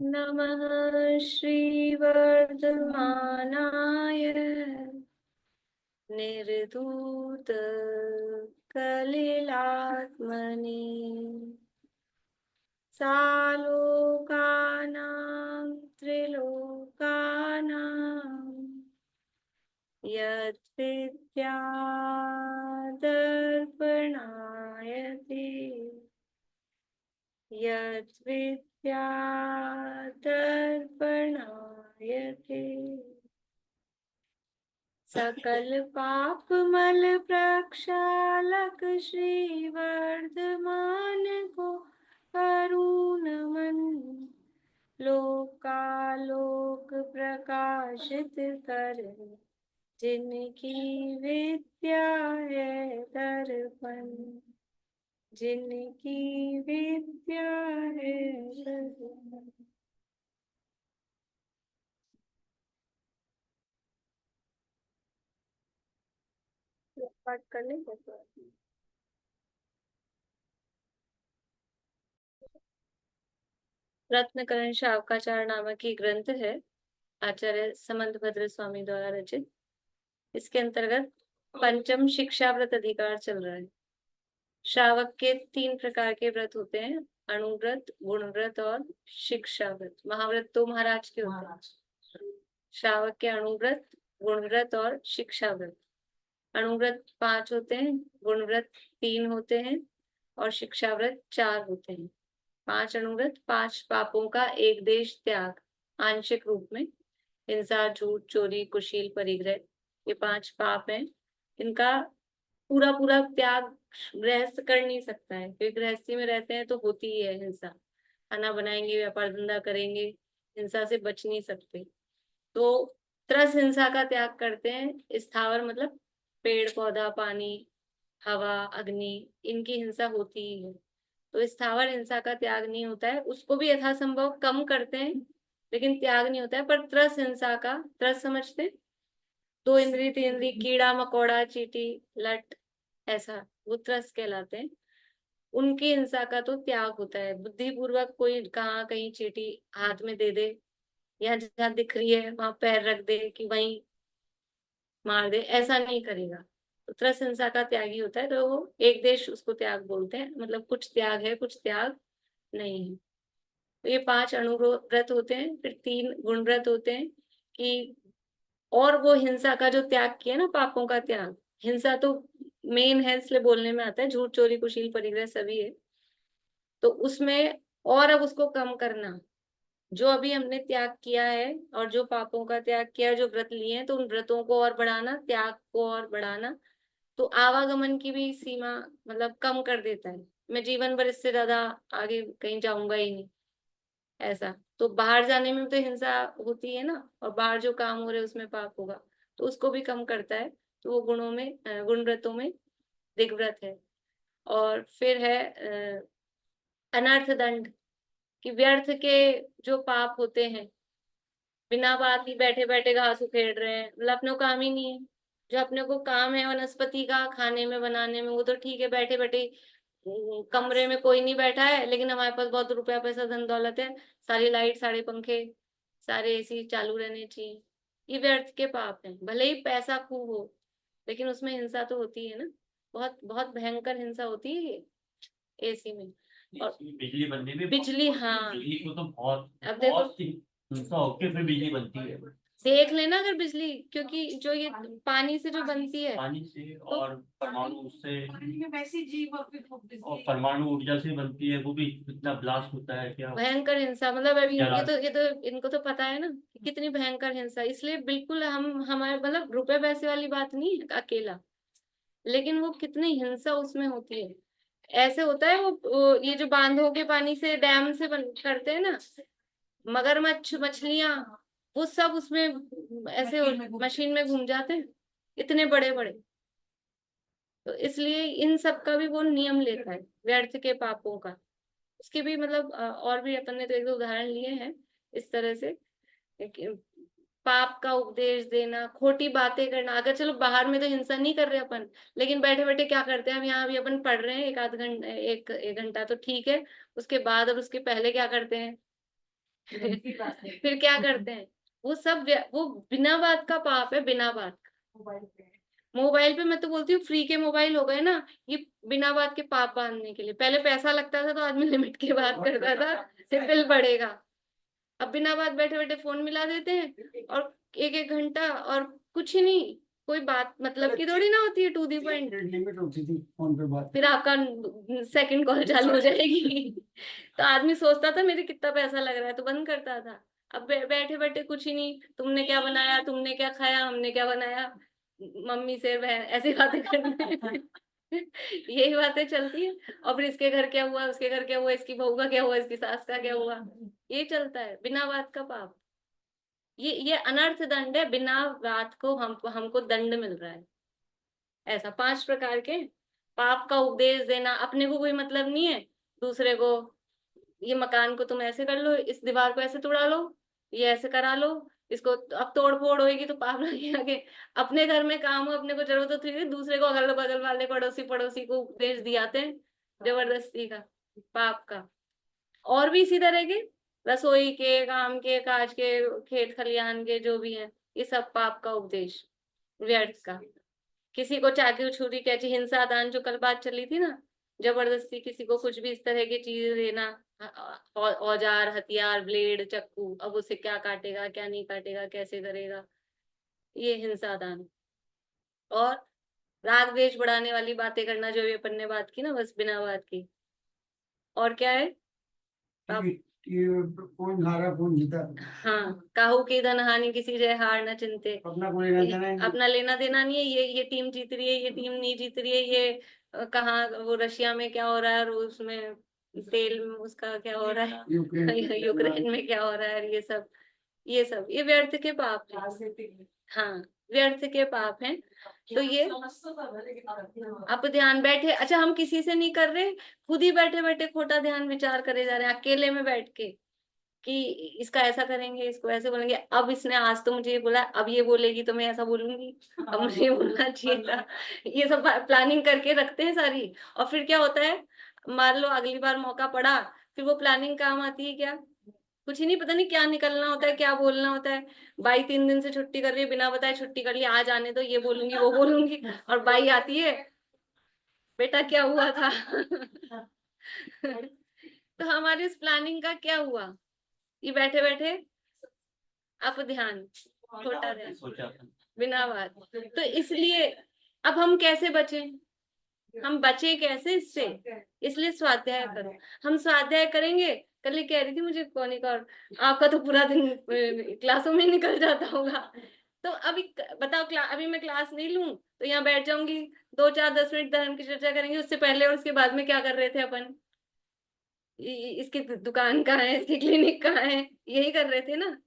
नमः श्रीवर्धमानाय निर्धूत कलिलात्मने सालोकानां त्रिलोकानां यद्विद्यादर्पणायते यद्विद्यादर्पणायते सकल पाप मल प्रक्षालक श्रीवर्धमान को करुण मन लोकालोक प्रकाशित कर जिनकी विद्या है दर्पण जिनकी विद्या है दर्पण। पाठ कर लेंगे। रत्नकरण शावकाचार्य नामक ही ग्रंथ है, आचार्य समंतभद्र स्वामी द्वारा रचित। इसके अंतर्गत पंचम शिक्षा व्रत अधिकार चल रहा है। श्रावक के 3 प्रकार के व्रत होते हैं, अणुव्रत, गुणव्रत और शिक्षा व्रत। महाव्रत तो महाराज के होते हैं। श्रावक के अणुव्रत, गुणव्रत और शिक्षा व्रत। अणुव्रत 5 होते हैं, गुणव्रत 3 होते हैं और शिक्षा व्रत 4 होते हैं। 5 अणुव्रत, 5 पापों का एक देश त्याग आंशिक रूप में, हिंसा, झूठ, चोरी, कुशील, परिग्रह, ये 5 पाप हैं। इनका पूरा पूरा त्याग गृहस्थ कर नहीं सकता है, क्योंकि गृहस्थी में रहते हैं तो होती ही है हिंसा। खाना बनाएंगे, व्यापार धंधा करेंगे, हिंसा से बच नहीं सकते। तो त्रस हिंसा का त्याग करते हैं। स्थावर मतलब पेड़ पौधा, पानी, हवा, अग्नि, इनकी हिंसा होती ही है। तो स्थावर हिंसा का त्याग नहीं होता है, उसको भी यथासंभव कम करते हैं, लेकिन त्याग नहीं होता है। पर त्रस हिंसा का, त्रस समझते, 2 इंद्री 3 इंद्री, कीड़ा मकोड़ा, चींटी, लट, ऐसा वो त्रस कहलाते हैं। उनकी हिंसा का तो त्याग होता है। बुद्धिपूर्वक कोई कहाँ कहीं चींटी हाथ में दे दे, या जहाँ दिख रही है वहां पैर रख दे कि वहीं मार दे, ऐसा नहीं करेगा। तो त्रस हिंसा का त्यागी होता है, तो वो एक देश उसको त्याग बोलते हैं। मतलब कुछ त्याग है, कुछ त्याग नहीं है। तो ये 5 अणुव्रत होते हैं। फिर 3 गुणव्रत होते हैं कि और वो हिंसा का जो त्याग किया ना, पापों का त्याग, हिंसा तो मेन है इसलिए बोलने में आता है, झूठ, चोरी, कुशील, परिग्रह सभी है। तो उसमें और अब उसको कम करना, जो अभी हमने त्याग किया है और जो पापों का त्याग किया है, जो व्रत लिए हैं, तो उन व्रतों को और बढ़ाना, त्याग को और बढ़ाना। तो आवागमन की भी सीमा मतलब कम कर देता है। मैं जीवन भर इससे ज्यादा आगे कहीं जाऊंगा ही नहीं, ऐसा। तो बाहर जाने में तो हिंसा होती है ना, और बाहर जो काम हो रहे हैं उसमें पाप होगा, तो उसको भी कम करता है। तो वो गुणों में, गुण व्रतों में दिग्व्रत है। और फिर है अनर्थ दंड, कि व्यर्थ के जो पाप होते हैं, बिना बात ही बैठे बैठे घास उखेड़ रहे हैं, मतलब अपने को काम ही नहीं है। जो अपने को काम है वनस्पति का, खाने में, बनाने में, वो तो ठीक है, बैठे बैठे कमरे में कोई नहीं बैठा है, लेकिन हमारे पास बहुत रुपया पैसा धन दौलत है, सारी लाइट, सारे पंखे, सारे एसी चालू रहने चाहिए। ये व्यर्थ के पाप हैं। भले ही पैसा खूब हो, लेकिन उसमें हिंसा तो होती है ना, बहुत बहुत भयंकर हिंसा होती है ये एसी में। और बिजली बनने में बिजली, हाँ, बिजली को तो बहुत अब देखो, बहुत हिंसा होके फिर बिजली बनती है। देख लेना अगर बिजली, क्योंकि जो ये पानी से जो बनती है, पानी से तो और परमाणु से, और परमाणु ऊर्जा से बनती है, वो भी इतना ब्लास्ट होता है क्या। भयंकर हिंसा, मतलब अभी जरा ये तो इनको तो पता है ना कि कितनी भयंकर हिंसा। इसलिए बिल्कुल हम हमारे मतलब रुपए पैसे वाली बात नहीं है अकेला, लेकिन वो कितनी हिंसा उसमें होती है। ऐसे होता है वो ये जो बांधों के पानी से, डैम से करते हैं ना, मगरमच्छ, मछलियां, वो सब उसमें ऐसे मशीन में घूम जाते हैं, इतने बड़े बड़े। तो इसलिए इन सब का भी वो नियम लेता है, व्यर्थ के पापों का। उसके भी मतलब और भी अपन ने तो 1-2 उदाहरण लिए हैं इस तरह से, कि पाप का उपदेश देना, खोटी बातें करना। अगर चलो बाहर में तो हिंसा नहीं कर रहे अपन, लेकिन बैठे बैठे क्या करते हैं, हम यहाँ भी अपन पढ़ रहे हैं 1 आध घंटा, एक 1 घंटा तो ठीक है, उसके बाद और उसके पहले क्या करते हैं, फिर क्या करते हैं, वो सब वो बिना बात का पाप है, बिना बात का। मोबाइल पे मैं तो बोलती हूँ फ्री के मोबाइल हो गए ना, ये बिना बात के पाप बांधने के लिए। पहले पैसा लगता था तो आदमी लिमिट की बात करता था, फिर बिल बढ़ेगा। अब बिना बात बैठे बैठे फोन मिला देते हैं, और एक एक घंटा, और कुछ ही नहीं, कोई बात मतलब की थोड़ी ना होती है, टू दी पॉइंट। लिमिट होती थी फोन पे बात। फिर आपका सेकंड कॉल चालू हो जाएगी। तो आदमी सोचता था मेरे कितना पैसा लग रहा है, तो बंद करता था। अब बैठे बैठे कुछ ही नहीं, तुमने क्या बनाया, तुमने क्या खाया, हमने क्या बनाया, मम्मी से बहन ऐसी बातें करने। यही बातें चलती है। और फिर इसके घर क्या हुआ, उसके घर क्या हुआ, इसकी बहू का क्या हुआ, इसकी सास का क्या हुआ, ये चलता है, बिना बात का पाप। ये अनर्थ दंड है, बिना बात को हमको दंड मिल रहा है। ऐसा 5 प्रकार के पाप का उपदेश देना, अपने को कोई मतलब नहीं है, दूसरे को, ये मकान को तुम ऐसे कर लो, इस दीवार को ऐसे तोड़ा लो, ये ऐसे करा लो, इसको अब तोड़ फोड़ होएगी तो पाप लगेगा आगे। अपने घर में काम हो, अपने को जरूरत होती है, दूसरे को अगल बगल वाले पड़ोसी पड़ोसी को उपदेश दियाते हैं जबरदस्ती का, पाप का। और भी इसी तरह के रसोई के काम के काज के, खेत खलिहान के जो भी है, ये सब पाप का उपदेश, व्यर्थ का। किसी को चाकू छुरी कैची, हिंसा दान, जो कल बात चली थी ना, जबरदस्ती किसी को कुछ भी इस तरह की चीज देना, औजार हथियार ब्लेड चक्कू, अब उसे क्या काटेगा क्या नहीं काटेगा कैसे करेगा, ये हिंसा दान। और राग द्वेष बढ़ाने वाली बातें करना, जो भी अपन ने बात की ना, बस बिना बात की। और क्या है, अब ये कौन हारा कौन जीता, हाँ, काहू की धन हानि किसी जय हार न चिंते, अपना कोई लेना देना नहीं। अपना लेना देना नहीं है, ये टीम जीत रही है, ये टीम नहीं जीत रही है, ये कहाँ वो रशिया में क्या हो रहा है, रूस में तेल में उसका क्या हो रहा है, यूक्रेन में क्या हो रहा है, ये व्यर्थ के पाप है। हाँ, व्यर्थ के पाप हैं। तो ये अब ध्यान बैठे, अच्छा हम किसी से नहीं कर रहे, खुद ही बैठे बैठे खोटा ध्यान विचार करे जा रहे हैं अकेले में बैठ के, कि इसका ऐसा करेंगे, इसको ऐसे बोलेंगे, अब इसने आज तो मुझे ये बोला, अब ये बोलेगी तो मैं ऐसा बोलूंगी, अब मुझे ये बोलना चाहिए था। ये सब प्लानिंग करके रखते हैं सारी, और फिर क्या होता है, मान लो अगली बार मौका पड़ा, फिर वो प्लानिंग काम आती है क्या, कुछ ही नहीं, पता नहीं क्या निकलना होता है, क्या बोलना होता है। बाई 3 दिन से छुट्टी कर रही है, बिना बताए छुट्टी कर ली, आज आने दो, ये बोलूंगी वो बोलूंगी, और बाई आती है, बेटा क्या हुआ था। तो हमारी इस प्लानिंग का क्या हुआ, ये बैठे बैठे आप ध्यान, छोटा ध्यान, सोचा था। बिना बात। तो इसलिए अब हम कैसे बचें, हम बचे कैसे इससे, इसलिए स्वाध्याय करो। हम स्वाध्याय करेंगे, कल ही कह रही थी मुझे कौनिका, और आपका तो पूरा दिन क्लासों में निकल जाता होगा। तो अभी बताओ, अभी मैं क्लास नहीं लूं तो यहाँ बैठ जाऊंगी, 2 4 10 मिनट धर्म की चर्चा करेंगे, उससे पहले और उसके बाद में क्या कर रहे थे अपन, इसकी दुकान कहाँ है, इसकी क्लिनिक कहाँ है, यही कर रहे थे ना।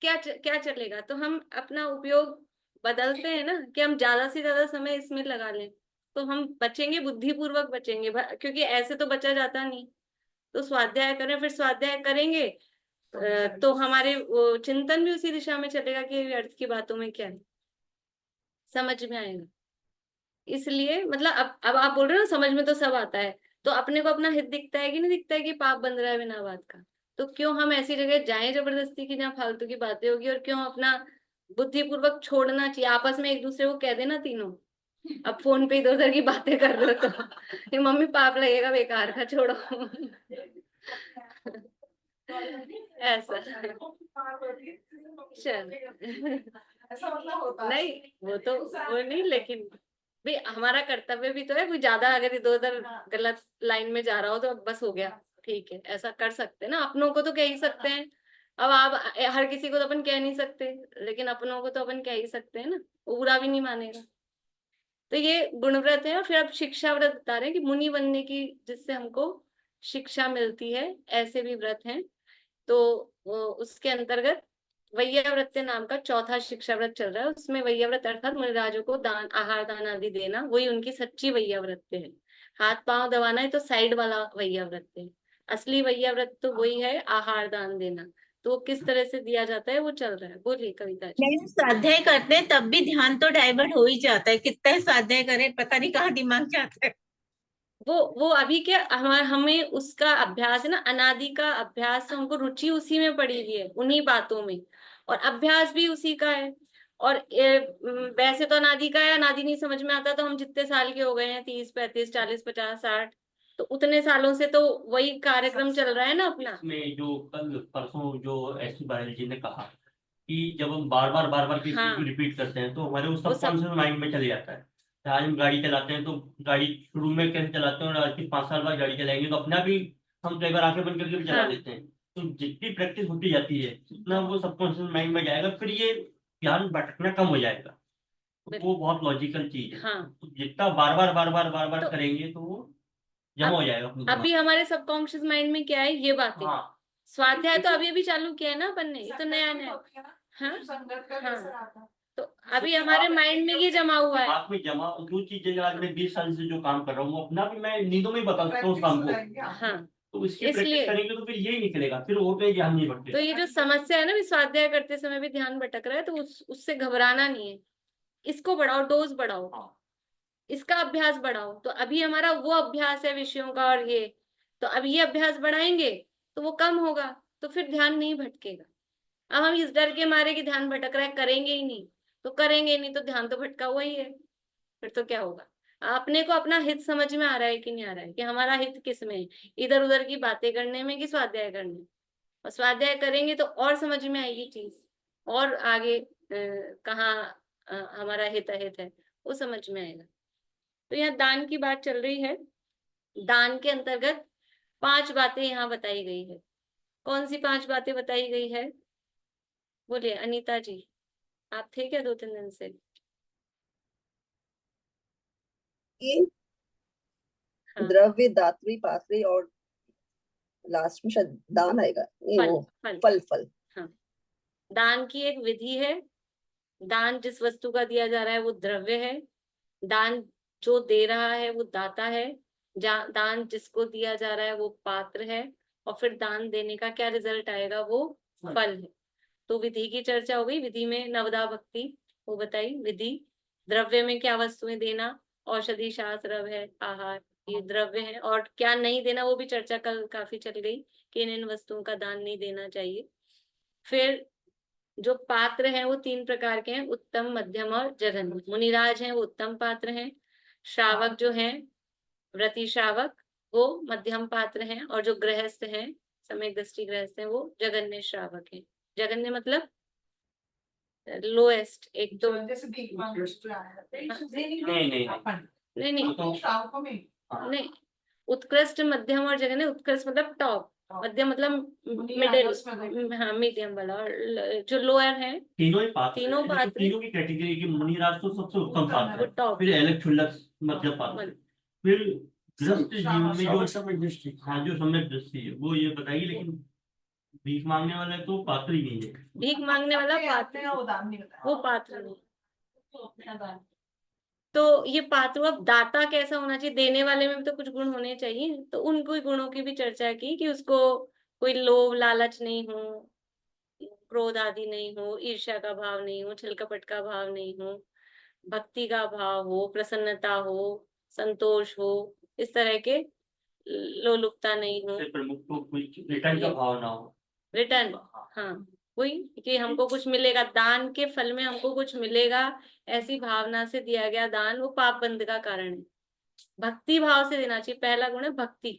क्या चलेगा, तो हम अपना उपयोग बदलते हैं ना, कि हम ज्यादा से ज्यादा समय इसमें लगा लें, तो हम बचेंगे, बुद्धिपूर्वक बचेंगे, क्योंकि ऐसे तो बचा जाता नहीं। तो स्वाध्याय करें, फिर स्वाध्याय करेंगे तो हमारे वो चिंतन भी उसी दिशा में चलेगा कि अर्थ की बातों में क्या है, समझ में आएगा। इसलिए मतलब अब आप बोल रहे हो ना, समझ में तो सब आता है, तो अपने को अपना हित दिखता है कि नहीं दिखता है कि पाप बन रहा है बिना बात का, तो क्यों हम ऐसी जगह जाएं जबरदस्ती की जहाँ फालतू की बातें होगी, और क्यों अपना बुद्धिपूर्वक छोड़ना चाहिए, आपस में एक दूसरे को कह देना तीनों। अब फोन पे इधर उधर की बातें कर रहे हो तो ये मम्मी पाप लगेगा बेकार का, छोड़ो। ऐसा चल, नहीं वो नहीं, लेकिन भी हमारा कर्तव्य भी तो है, कोई ज्यादा अगर इधर उधर गलत लाइन में जा रहा हो तो अब बस हो गया, ठीक है, ऐसा कर सकते हैं ना, अपनों को तो कह ही सकते हैं। अब आप हर किसी को तो अपन कह नहीं सकते, लेकिन अपनों को तो अपन कह ही सकते हैं ना, वो बुरा भी नहीं मानेगा। तो ये गुणव्रत है। और फिर अब शिक्षा व्रत बता रहे हैं कि मुनि बनने की, जिससे हमको शिक्षा मिलती है, ऐसे भी व्रत हैं। तो उसके अंतर्गत वैयाव्रत नाम का चौथा शिक्षा व्रत चल रहा है। उसमें वैयाव्रत अर्थात मुनिराजों को दान, आहार दान आदि देना, वही उनकी सच्ची वैयाव्रत है। हाथ पांव दबाना है तो साइड वाला वैयाव्रत है, असली वैयाव्रत तो वही है, आहार दान देना। तो किस तरह से दिया जाता है वो चल रहा है। बोलिए कविता जी। नहीं, स्वाध्याय करते हैं तब भी ध्यान तो डाइवर्ट हो ही जाता है, कितना ही स्वाध्याय करें पता नहीं कहाँ दिमाग जाता है। वो अभी क्या हमें उसका अभ्यास है ना, अनादि का अभ्यास, तो हमको रुचि उसी में पड़ी हुई है, उन्हीं बातों में, और अभ्यास भी उसी का है। और वैसे तो अनादि का है, अनादि नहीं समझ में आता तो हम जितने साल के हो गए हैं, 30 35 40 50 60, तो उतने सालों से तो वही कार्यक्रम चल रहा है ना अपना। इसमें जो कल परसों जो एस बारेल जी ने कहा कि जब हम बार बार किसी चीज को हाँ, रिपीट करते हैं तो हमारे वो वो सब, सबकॉन्शियस माइंड में चले जाता है। आज हम गाड़ी चलाते हैं तो गाड़ी शुरू में कैसे चलाते हैं और आज के 5 साल बाद गाड़ी चलाएंगे तो अपना भी हम कई बार आंखें बंद करके भी चला हाँ, लेते हैं। तो जितनी प्रैक्टिस होती जाती है उतना वो सबकॉन्शियस माइंड में जाएगा, फिर ये ध्यान भटकना कम हो जाएगा। तो वो बहुत लॉजिकल चीज है। हाँ। तो जितना बार बार तो करेंगे तो वो जमा हो अब जाएगा अपने दिमाग अभी हमारे सबकॉन्शियस माइंड में क्या है, ये में। बातें। हाँ, स्वाध्याय तो अभी अभी चालू किया है ना अपन ने, ये तो नया नया। हाँ, हाँ। तो अभी हमारे माइंड में ये जमा हुआ है। दिमाग में जमा जो चीजें आज मैं 20 साल से जो काम कर रहा हूँ वो अपना भी मैं नींदों में ही बता सकता हूँ उस काम को। हाँ, तो इसकी प्रैक्टिस इसलिए करेंगे तो फिर यही निकलेगा, फिर वो पे ध्यान नहीं तो भटकेगा। ये जो समस्या है ना, भी स्वाध्याय करते समय भी ध्यान भटक रहा है, तो उससे घबराना नहीं है। इसको बढ़ाओ, डोज बढ़ाओ, हाँ, इसका अभ्यास बढ़ाओ। तो अभी हमारा वो अभ्यास है विषयों का, और ये, तो अब ये अभ्यास बढ़ाएंगे तो वो कम होगा, तो फिर ध्यान नहीं भटकेगा। अब हम इस डर के मारे कि ध्यान भटक रहा है, करेंगे ही नहीं, तो करेंगे नहीं तो ध्यान तो भटका हुआ ही है, फिर तो क्या होगा। अपने को अपना हित समझ में आ रहा है कि नहीं आ रहा है, कि हमारा हित किस में है, इधर उधर की बातें करने में कि स्वाध्याय करने में। और स्वाध्याय करेंगे तो और समझ में आएगी चीज, और आगे कहाँ हमारा हित अहित है वो समझ में आएगा। तो यहाँ दान की बात चल रही है। दान के अंतर्गत 5 बातें यहाँ बताई गई है। कौन सी 5 बातें बताई गई है, बोलिए अनीता जी, आप थे क्या 2 3 दिन से? ये हाँ, द्रव्य, धात्री, पात्री और लास्ट में शायद दान आएगा, नहीं फल, वो फल। फल फल। हाँ, दान की एक विधि है। दान जिस वस्तु का दिया जा रहा है वो द्रव्य है। दान जो दे रहा है वो दाता है। दान जिसको दिया जा रहा है वो पात्र है। और फिर दान देने का क्या रिजल्ट आएगा, वो फल है। तो विधि की चर्चा हो गई। विधि में नवदा भक्ति वो बताई विधि। द्रव्य में क्या वस्तुएं देना, औषधि, शास्त्र है, आहार, ये द्रव्य है। और क्या नहीं देना वो भी चर्चा कल काफी चल गई, कि इन वस्तुओं का दान नहीं देना चाहिए। फिर जो पात्र हैं वो 3 प्रकार के हैं, उत्तम, मध्यम और जघन्य। मुनिराज हैं वो उत्तम पात्र हैं। श्रावक जो हैं, व्रती श्रावक, वो मध्यम पात्र हैं। और जो गृहस्थ हैं, सम्यक दृष्टि गृहस्थ हैं, वो जघन्य श्रावक हैं। जघन्य मतलब लोएस्ट, एक तो जैसे भीख मांगने नहीं नहीं नहीं नहीं तो शावकों में नहीं, उत्कृष्ट, मध्यम और जघन्य। उत्कृष्ट मतलब टॉप, मध्यम मतलब मिडिल, हाँ मीडियम वाला, और जो लोअर है तीनों ही पात्र तीनों हैं, लेकिन पात्र तीनों की कैटेगरी की मुनिराज तो सबसे उत्तम पात्र वो है, टॉप। फिर अलग क्षुल्लक मध्य पात्र, फिर गृहस्थ जीवन में जो समय दृष्टि। हाँ जो सम्यक दृष्टि है वो ये बताइए, लेकिन भीख मांगने वाला तो पात्र ही नहीं है। भीख मांगने वाला पात्र, वो दान नहीं बताया। वो पात्र नहीं। तो ये पात्र, अब दाता कैसा होना चाहिए, देने वाले में भी तो कुछ गुण होने चाहिए। तो उन कोई गुणों की भी चर्चा की, कि उसको कोई लोभ लालच नहीं हो, क्रोध आदि नहीं हो, ईर्ष्या का भाव नहीं हो, छल कपट का भाव नहीं हो, भक्ति का भाव हो, प्रसन्नता हो, संतोष हो, इस तरह के, लोलुपता नहीं हो, सबसे प्रमुख तो कोई रिटर्न का भाव ना हो। रिटर्न, हाँ, वही कि हमको कुछ मिलेगा, दान के फल में हमको कुछ मिलेगा, ऐसी भावना से दिया गया दान वो पाप बंद का कारण है। भक्ति भाव से देना चाहिए, पहला गुण है भक्ति।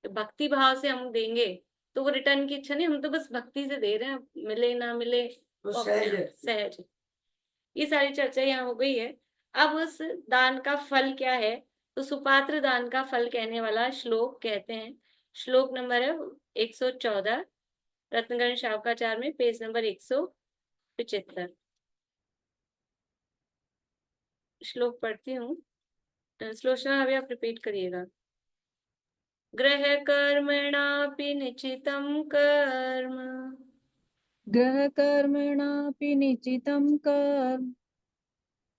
तो भक्ति भाव से हम देंगे तो वो रिटर्न की इच्छा नहीं, हम तो बस भक्ति से दे रहे हैं, मिले ना मिले तो वो सहज अपने है। आप सहज है। ये सारी चर्चा यहाँ हो गई है। अब उस दान का फल क्या है, तो सुपात्र दान का फल कहने वाला श्लोक कहते हैं। श्लोक नंबर है 114, रत्नगण शावकाचार में, पेज नंबर 175। श्लोक पढ़ती हूँ, श्लोचना अभी आप रिपीट करिएगा। ग्रह कर्मणापि निचितं कर्म, ग्रह कर्मणापि निचितं कर्म,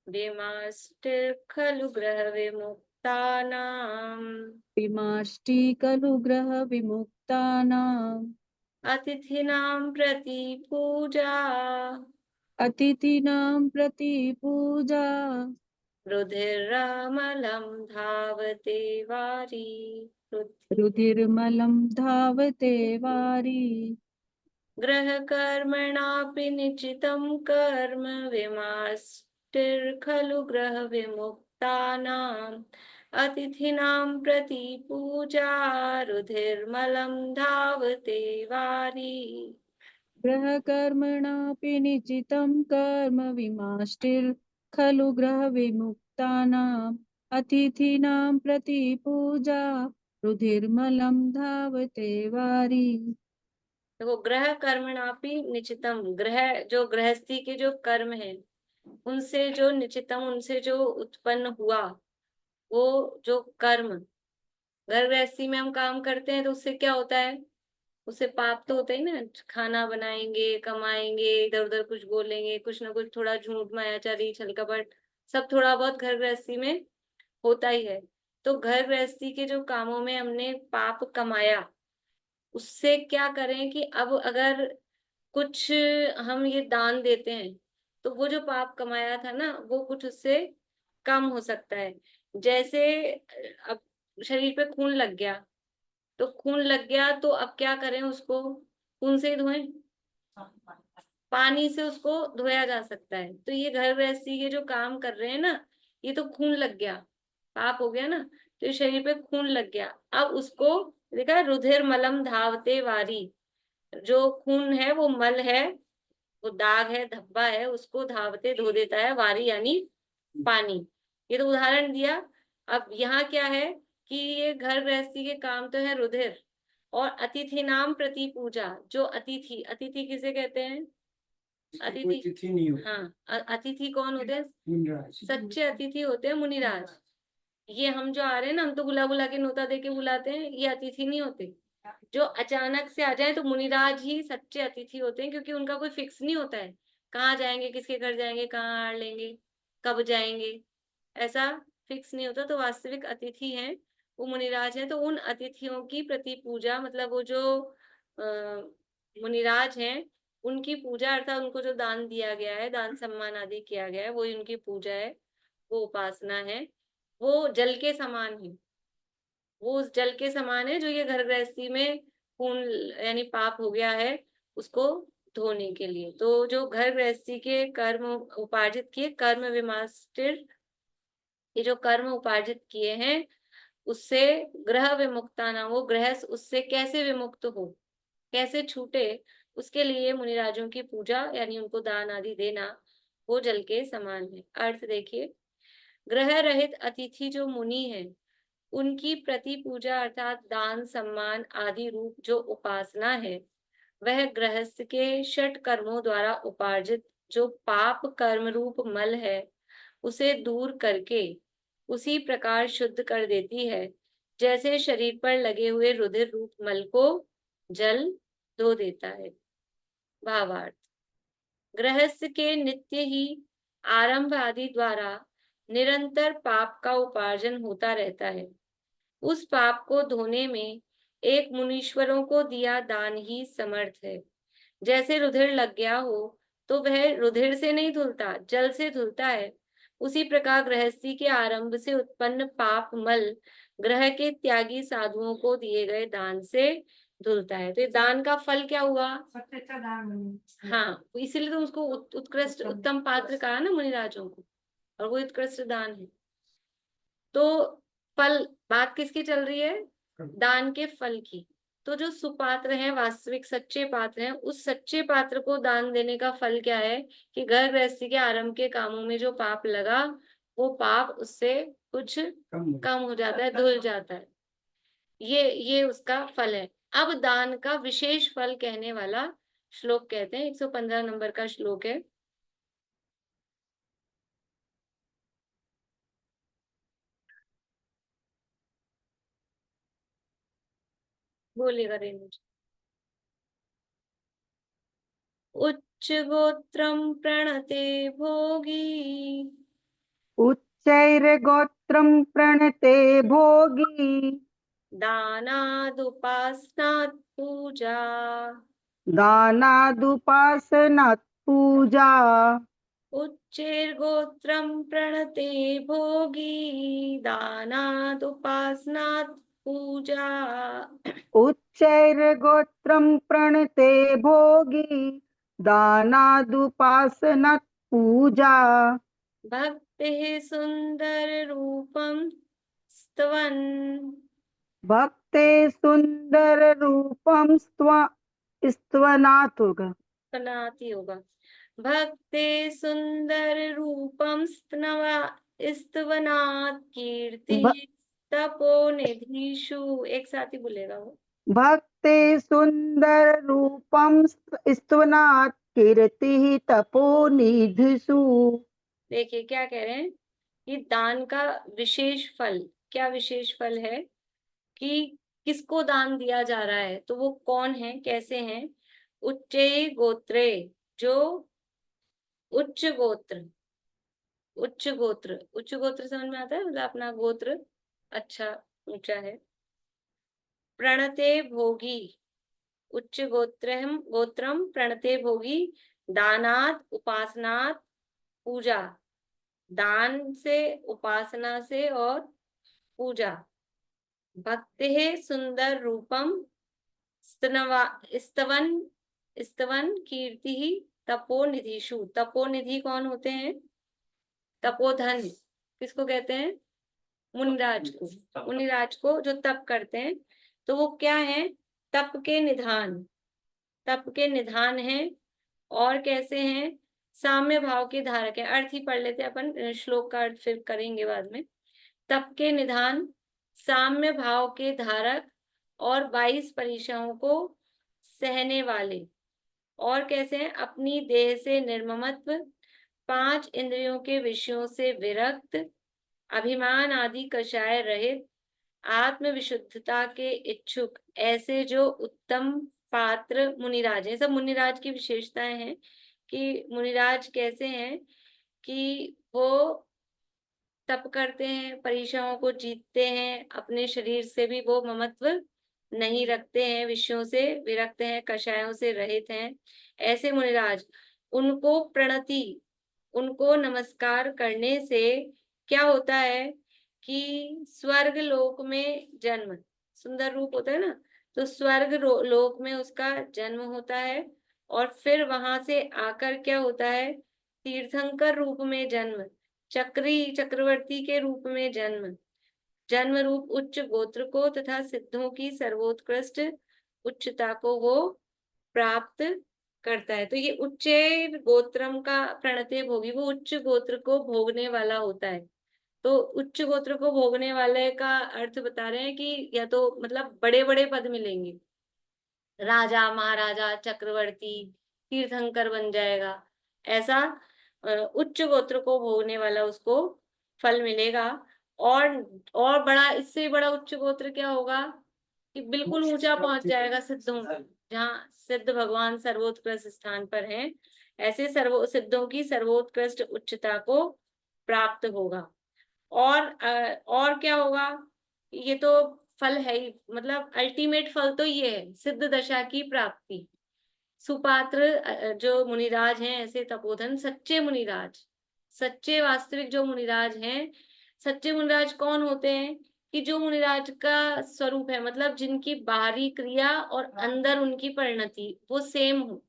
विमास्तिर् खलु ग्रह विमुक्तानां, विमाष्टि खलु ग्रह विमुक्तानाम्, अतिथीनां प्रति पूजा, अतिथीनां प्रति पूजा, रुधिरामलं धावते वारी रुधिर्मलं धावते वारी ग्रहकर्मणापि निश्चितं कर्म विमाष्टिर्खलु ग्रहविमुक्तानाम् अतिथीनां प्रति पूजा रुधिर्मलं धावते वारी। ग्रहकर्मणापि निश्चितं कर्म विमाष्टिर्खलु ग्रहविमुक्तानाम् अतिथीनां प्रति पूजा रुधिर्मलं धावते वारी। देखो, ग्रह कर्मणापि निचितम, ग्रह जो गृहस्थी के जो कर्म है उनसे जो निचितम, उनसे जो उत्पन्न हुआ वो जो कर्म, घर गृहस्थी में हम काम करते हैं तो उससे क्या होता है, उससे पाप तो होता ही ना। खाना बनाएंगे, कमाएंगे, इधर उधर कुछ बोलेंगे, कुछ ना कुछ थोड़ा झूठ मायाचारी छल कपट सब थोड़ा बहुत घर गृहस्थी में होता ही है। तो घर गृहस्थी के जो कामों में हमने पाप कमाया, उससे क्या करें कि अब अगर कुछ हम ये दान देते हैं तो वो जो पाप कमाया था ना वो कुछ उससे कम हो सकता है। जैसे अब शरीर पे खून लग गया, तो खून लग गया तो अब क्या करें, उसको खून से ही धोएं, पानी से उसको धोया जा सकता है। तो ये घर गृहस्थी के जो काम कर रहे हैं ना, ये तो खून लग गया, पाप हो गया ना, तो ये शरीर पे खून लग गया। अब उसको देखा, रुधिर मलम धावते वारी, जो खून है वो मल है, वो दाग है, धब्बा है, उसको धावते धो देता है वारी यानी पानी। ये तो उदाहरण दिया। अब यहाँ क्या है कि ये घर गृहस्थी के काम तो है रुधिर, और अतिथि नाम प्रति पूजा, जो अतिथि, अतिथि किसे कहते हैं, इसकी कोई अतिथि, तिथि नहीं होती। हाँ, अतिथि कौन होते हैं, मुनिराज। सच्चे अतिथि होते हैं मुनिराज। ये हम जो आ रहे हैं ना, हम तो बुला बुला के न्योता दे के बुलाते हैं, ये अतिथि नहीं होते। जो अचानक से आ जाए तो मुनिराज ही सच्चे अतिथि होते हैं, क्योंकि उनका कोई फिक्स नहीं होता है कहाँ जाएंगे, किसके घर जाएंगे, कहाँ आड़ लेंगे, कब जाएंगे, ऐसा फिक्स नहीं होता। तो वास्तविक अतिथि हैं वो मुनिराज हैं। तो उन अतिथियों की प्रति पूजा, मतलब वो जो मुनिराज हैं उनकी पूजा, अर्थात उनको जो दान दिया गया है, दान सम्मान आदि किया गया है, वही उनकी पूजा है, वो उपासना है। वो जल के समान है, वो उस जल के समान है जो ये घर गृहस्थी में खून यानी पाप हो गया है उसको धोने के लिए। तो जो घर गृहस्थी के कर्म उपार्जित किए, कर्म विमास्टिर, ये जो कर्म उपार्जित किए हैं उससे ग्रह विमुक्ता ना, वो गृहस्थ उससे कैसे विमुक्त हो, कैसे छूटे, उसके लिए मुनिराजों की पूजा यानी उनको दान आदि देना वो जल के समान है। अर्थ देखिए, ग्रह रहित अतिथि जो मुनि है उनकी प्रति पूजा अर्थात दान सम्मान आदि रूप जो उपासना है, वह गृहस्थ के षट कर्मों द्वारा उपार्जित जो पाप कर्म रूप मल है उसे दूर करके उसी प्रकार शुद्ध कर देती है, जैसे शरीर पर लगे हुए रुधिर रूप मल को जल धो देता है। भावार्थ, गृहस्थ के नित्य ही आरंभ आदि द्वारा निरंतर पाप का उपार्जन होता रहता है। उस पाप को धोने में एक मुनीश्वरों को दिया दान ही समर्थ है। जैसे रुधिर लग गया हो तो वह रुधिर से नहीं धुलता, जल से धुलता है। उसी प्रकार गृहस्थी के आरंभ से उत्पन्न पाप मल ग्रह के त्यागी साधुओं को दिए गए दान से धुलता है। तो ये दान का फल क्या हुआ, सबसे अच्छा दान। हाँ, इसीलिए तो उसको उत्कृष्ट उत्तम पात्र कहा ना मुनिराजों को, और वो उत्कृष्ट दान है। तो फल, बात किसकी चल रही है, दान के फल की। तो जो सुपात्र हैं, वास्तविक सच्चे पात्र हैं, उस सच्चे पात्र को दान देने का फल क्या है कि घर गृहस्थी के आरंभ के कामों में जो पाप लगा वो पाप उससे कुछ कम हो जाता है, धुल जाता है। ये उसका फल है। अब दान का विशेष फल कहने वाला श्लोक कहते हैं, 115 नंबर का श्लोक है। बोलिएगा रेणु जी। उच्च गोत्रम प्रणते भोगी उच्चैर्गोत्रं प्रणते भोगी दानादुपासनात् पूजा दानादुपासनात् पूजा उच्चैर्गोत्रं प्रणते भोगी दानात् उपासनात् पूजा। उच्चैर्गोत्रं प्रणते भोगी दानादुपासनात् पूजा। भक्तिः सुंदर रूपं स्तवन्। भक्ते सुंदर रूपम स्तवनात् होगा। बनाती होगा। भक्ते सुंदर रूपम स्तवनात् कीर्ति भ- तपोनिधिषु। एक साथ ही बोलेगा वो। भक्ते सुंदर रूपम स्तवनात् कीर्ति तपोनिधिषु। देखिए क्या कह रहे हैं कि दान का विशेष फल, क्या विशेष फल है कि किसको दान दिया जा रहा है, तो वो कौन है, कैसे हैं। उच्चे गोत्रे, जो उच्च गोत्र, उच्च गोत्र, उच्च गोत्र समझ में आता है, मतलब अपना गोत्र अच्छा ऊंचा है। प्रणते भोगी, उच्च गोत्रम गोत्रम प्रणते भोगी दानात उपासनात पूजा। दान से, उपासना से और पूजा। भक्ति सुंदर रूपम स्तवन, स्तवन कीर्ति तपोनिधिषु। तपोनिधि कौन होते हैं? तपोधन किसको कहते हैं? मुनिराज को। मुनिराज को जो तप करते हैं, तो वो क्या है? तप के निधान, तप के निधान है। और कैसे हैं? साम्य भाव के धारक है। अर्थ ही पढ़ लेते हैं अपन, श्लोक का अर्थ फिर करेंगे बाद में। तप के निधान, साम्य भाव के धारक और 22 परीक्षाओं को सहने वाले। और कैसे हैं? अपनी देह से निर्ममत्व, 5 इंद्रियों के विषयों से विरक्त, अभिमान आदि कषाय रहित, आत्म विशुद्धता के इच्छुक, ऐसे जो उत्तम पात्र मुनिराज हैं। सब मुनिराज की विशेषताएं हैं कि मुनिराज कैसे हैं कि वो तप करते हैं, परीक्षाओं को जीतते हैं, अपने शरीर से भी वो ममत्व नहीं रखते हैं, विषयों से विरक्त हैं, कषायों से रहित हैं। ऐसे मुनिराज, उनको प्रणति, उनको नमस्कार करने से क्या होता है कि स्वर्ग लोक में जन्म, सुंदर रूप होता है ना, तो स्वर्ग लोक में उसका जन्म होता है। और फिर वहां से आकर क्या होता है? तीर्थंकर रूप में जन्म, चक्रवर्ती के रूप में जन्म, जन्म रूप उच्च गोत्र को तथा सिद्धों की सर्वोत्कृष्ट उच्चता को वो प्राप्त करता है। तो ये उच्च गोत्रम का प्रणते भोगी, वो उच्च गोत्र को भोगने वाला होता है। तो उच्च गोत्र को भोगने वाले का अर्थ बता रहे हैं कि या तो मतलब बड़े बड़े पद मिलेंगे, राजा महाराजा चक्रवर्ती तीर्थंकर बन जाएगा, ऐसा उच्च गोत्र को भोगने वाला उसको फल मिलेगा। और बड़ा, इससे बड़ा उच्च गोत्र क्या होगा कि बिल्कुल ऊंचा पहुंच जाएगा सिद्धों, जहाँ सिद्ध भगवान सर्वोत्कृष्ट स्थान पर हैं, ऐसे सिद्धों की सर्वोत्कृष्ट उच्चता को प्राप्त होगा। और क्या होगा? ये तो फल है ही, मतलब अल्टीमेट फल तो ये है, सिद्ध दशा की प्राप्ति। सुपात्र जो मुनिराज हैं, ऐसे तपोधन सच्चे मुनिराज, सच्चे वास्तविक जो मुनिराज हैं। सच्चे मुनिराज कौन होते हैं? कि जो मुनिराज का स्वरूप है, मतलब जिनकी बाहरी क्रिया और अंदर उनकी परिणति वो सेम हो,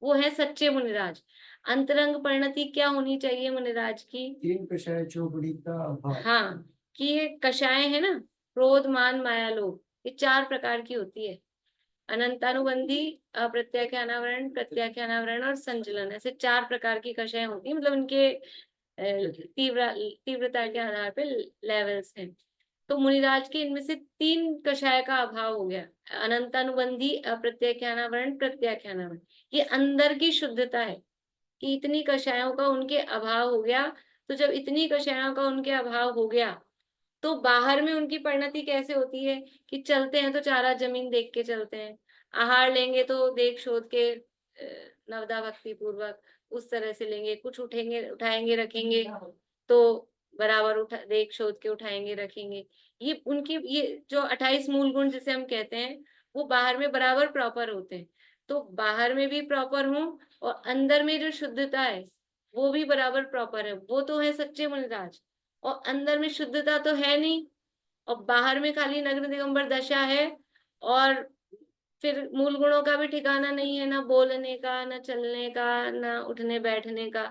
वो है सच्चे मुनिराज। अंतरंग परिणति क्या होनी चाहिए मुनिराज की? 3 कषाय चौबड़ी का अभाव। हाँ, कि ये कषाय है ना, क्रोध मान माया लोभ, ये 4 प्रकार की होती है। अनंतानुबंधी, अप्रत्याख्यानावरण, प्रत्याख्यानावरण और संचलन, ऐसे 4 प्रकार की कषाय होती है। मतलब इनके तीव्रता के आधार पे लेवल्स हैं। तो मुनिराज के इनमें से 3 कषाय का अभाव हो गया, अनंतानुबंधी, अप्रत्याख्यानावरण, प्रत्याख्यानावरण। ये अंदर की शुद्धता है कि इतनी कषायों का उनके अभाव हो गया। तो जब इतनी कषायों का उनके अभाव हो गया, तो बाहर में उनकी परिणति कैसे होती है कि चलते हैं तो चारा जमीन देख के चलते हैं, आहार लेंगे तो देख शोध के नवदा भक्ति पूर्वक उस तरह से लेंगे, कुछ उठाएंगे रखेंगे तो बराबर देख शोध के उठाएंगे रखेंगे। ये उनकी, ये जो 28 मूल गुण जिसे हम कहते हैं, वो बाहर में बराबर प्रॉपर होते हैं। तो बाहर में भी प्रॉपर हूँ और अंदर में जो शुद्धता है वो भी बराबर प्रॉपर है, वो तो है सच्चे मुनिराज। और अंदर में शुद्धता तो है नहीं, और बाहर में खाली नग्न दिगंबर दशा है, और फिर मूल गुणों का भी ठिकाना नहीं है, ना बोलने का, ना चलने का, ना उठने बैठने का।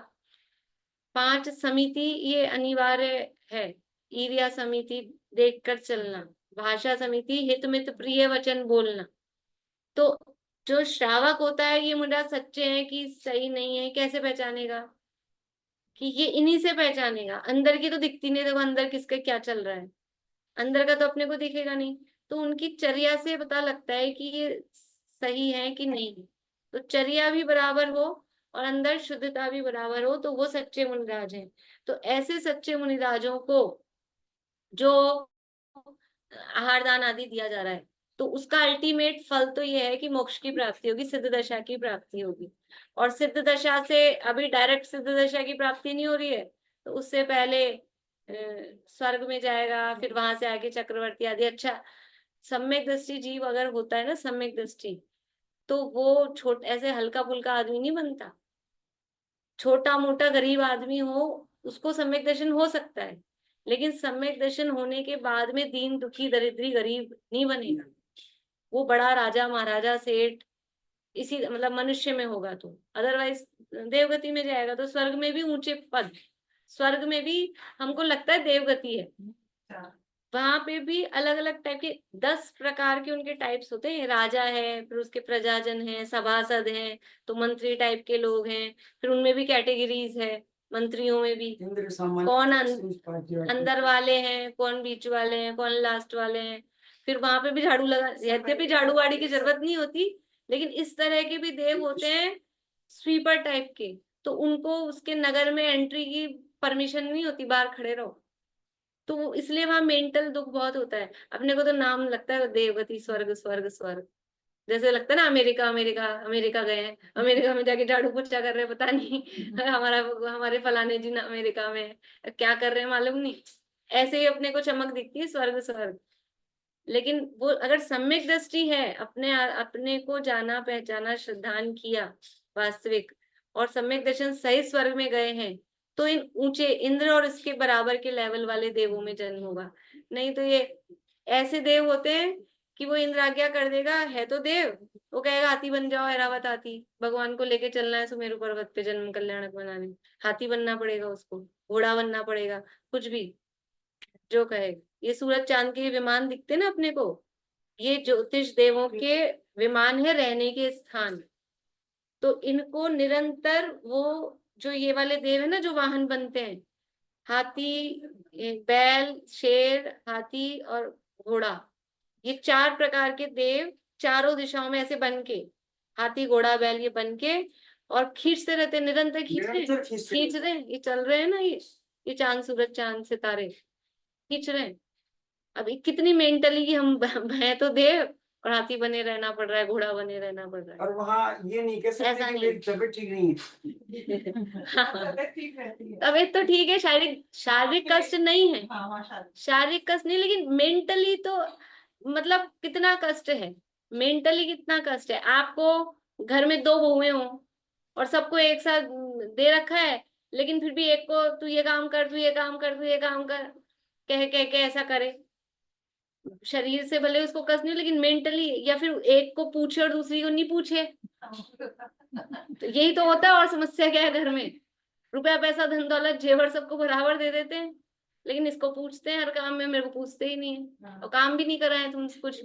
5 समिति ये अनिवार्य है। ईर्ष्या समिति देखकर चलना, भाषा समिति हित मित प्रिय वचन बोलना। तो जो श्रावक होता है ये मुद्रा सच्चे हैं कि सही नहीं है, कैसे पहचानेगा? कि ये इन्हीं से पहचानेगा। अंदर की तो दिखती नहीं, देखो अंदर किसका क्या चल रहा है, अंदर का तो अपने को दिखेगा नहीं। तो उनकी चर्या से पता लगता है कि ये सही है कि नहीं। तो चर्या भी बराबर हो और अंदर शुद्धता भी बराबर हो, तो वो सच्चे मुनिराज हैं। तो ऐसे सच्चे मुनिराजों को जो आहार दान आदि दिया जा रहा है, तो उसका अल्टीमेट फल तो ये है कि मोक्ष की प्राप्ति होगी, सिद्ध दशा की प्राप्ति होगी। और सिद्ध दशा से अभी डायरेक्ट सिद्ध दशा की प्राप्ति नहीं हो रही है, तो उससे पहले स्वर्ग में जाएगा, फिर वहां से आगे चक्रवर्ती आदि। अच्छा, सम्यक दृष्टि जीव अगर होता है ना, सम्यक दृष्टि, तो वो ऐसे हल्का फुल्का आदमी नहीं बनता। छोटा मोटा गरीब आदमी हो उसको सम्यक दर्शन हो सकता है, लेकिन सम्यक दर्शन होने के बाद में दीन दुखी दरिद्री गरीब नहीं बनेगा। वो बड़ा राजा महाराजा सेठ इसी मतलब मनुष्य में होगा। तो अदरवाइज देवगति में जाएगा तो स्वर्ग में भी ऊंचे पद, स्वर्ग में भी हमको लगता है देवगति है, वहां पे भी अलग अलग टाइप के 10 प्रकार के उनके टाइप्स होते हैं। राजा है, फिर उसके प्रजाजन है, सभासद हैं, तो मंत्री टाइप के लोग हैं, फिर उनमें भी कैटेगरीज है, मंत्रियों में भी इंद्र सामान्य कौन पार्टी अंदर वाले हैं, कौन बीच वाले हैं, कौन लास्ट वाले हैं। फिर वहां पे भी झाड़ू लगा, यद्यपि झाड़ू वाड़ी की जरूरत नहीं होती, लेकिन इस तरह के भी देव होते हैं स्वीपर टाइप के, तो उनको उसके नगर में एंट्री की परमिशन नहीं होती, बाहर खड़े रहो। तो इसलिए वहां मेंटल दुख बहुत होता है। अपने को तो नाम लगता है देवगति, स्वर्ग स्वर्ग स्वर्ग, जैसे लगता है ना अमेरिका अमेरिका अमेरिका गए हैं, अमेरिका में जाके झाड़ू पोछा कर रहे हैं, पता नहीं हमारा हमारे फलाने जी ना अमेरिका में क्या कर रहे हैं मालूम नहीं। ऐसे ही अपने को चमक दिखती है स्वर्ग स्वर्ग। लेकिन वो अगर सम्यक दृष्टि है, अपने अपने को जाना पहचाना श्रद्धान किया वास्तविक, और सम्यक दर्शन सही स्वर्ग में गए हैं, तो इन ऊंचे इंद्र और इसके बराबर के लेवल वाले देवों में जन्म होगा। नहीं तो ये ऐसे देव होते हैं कि वो इंद्र आज्ञा कर देगा, है तो देव, वो कहेगा हाथी बन जाओ, ऐरावत हाथी, भगवान को लेके चलना है सुमेरु पर्वत पे जन्म कल्याणक बनाने, हाथी बनना पड़ेगा उसको, घोड़ा बनना पड़ेगा, कुछ भी जो कहे। ये सूरज चांद के विमान दिखते ना अपने को, ये ज्योतिष देवों के विमान है, रहने के स्थान। तो इनको निरंतर वो जो ये वाले देव है ना, जो वाहन बनते हैं, हाथी, बैल, शेर, हाथी और घोड़ा, ये 4 प्रकार के देव चारों दिशाओं में ऐसे बन के, हाथी घोड़ा बैल ये बन के, और खींचते रहते, निरंतर खींच रहे हैं, ये चल रहे हैं ना, ये चांद सूरज चांद सितारे खींच रहे हैं। अभी कितनी मेंटली कि हम हैं तो देव और हाथी बने रहना पड़ रहा है, घोड़ा बने रहना पड़ रहा है। और वहाँ ये नहीं कह सकते ऐसा कि नहीं। मेरी तबीयत ठीक नहीं है। हाँ, तबीयत तो ठीक है, शारीरिक शारीरिक कष्ट नहीं है, शारीरिक कष्ट नहीं, लेकिन मेंटली तो मतलब कितना कष्ट है, मेंटली कितना कष्ट है। आपको घर में 2 बहुएं हो और सबको एक साथ दे रखा है, लेकिन फिर भी एक को तू ये काम कर, तू ये काम कर, तू ये काम कर, कह कह के ऐसा करे। शरीर से भले उसको कष्ट नहीं, लेकिन मेंटली, या फिर एक को पूछे और दूसरी को नहीं पूछे, तो यही तो होता है। और समस्या क्या है, घर में रुपया पैसा धन दौलत जेवर सबको बराबर दे देते हैं, लेकिन इसको पूछते हैं हर काम में, मेरे को पूछते ही नहीं है, और काम भी नहीं कराए तुमसे कुछ,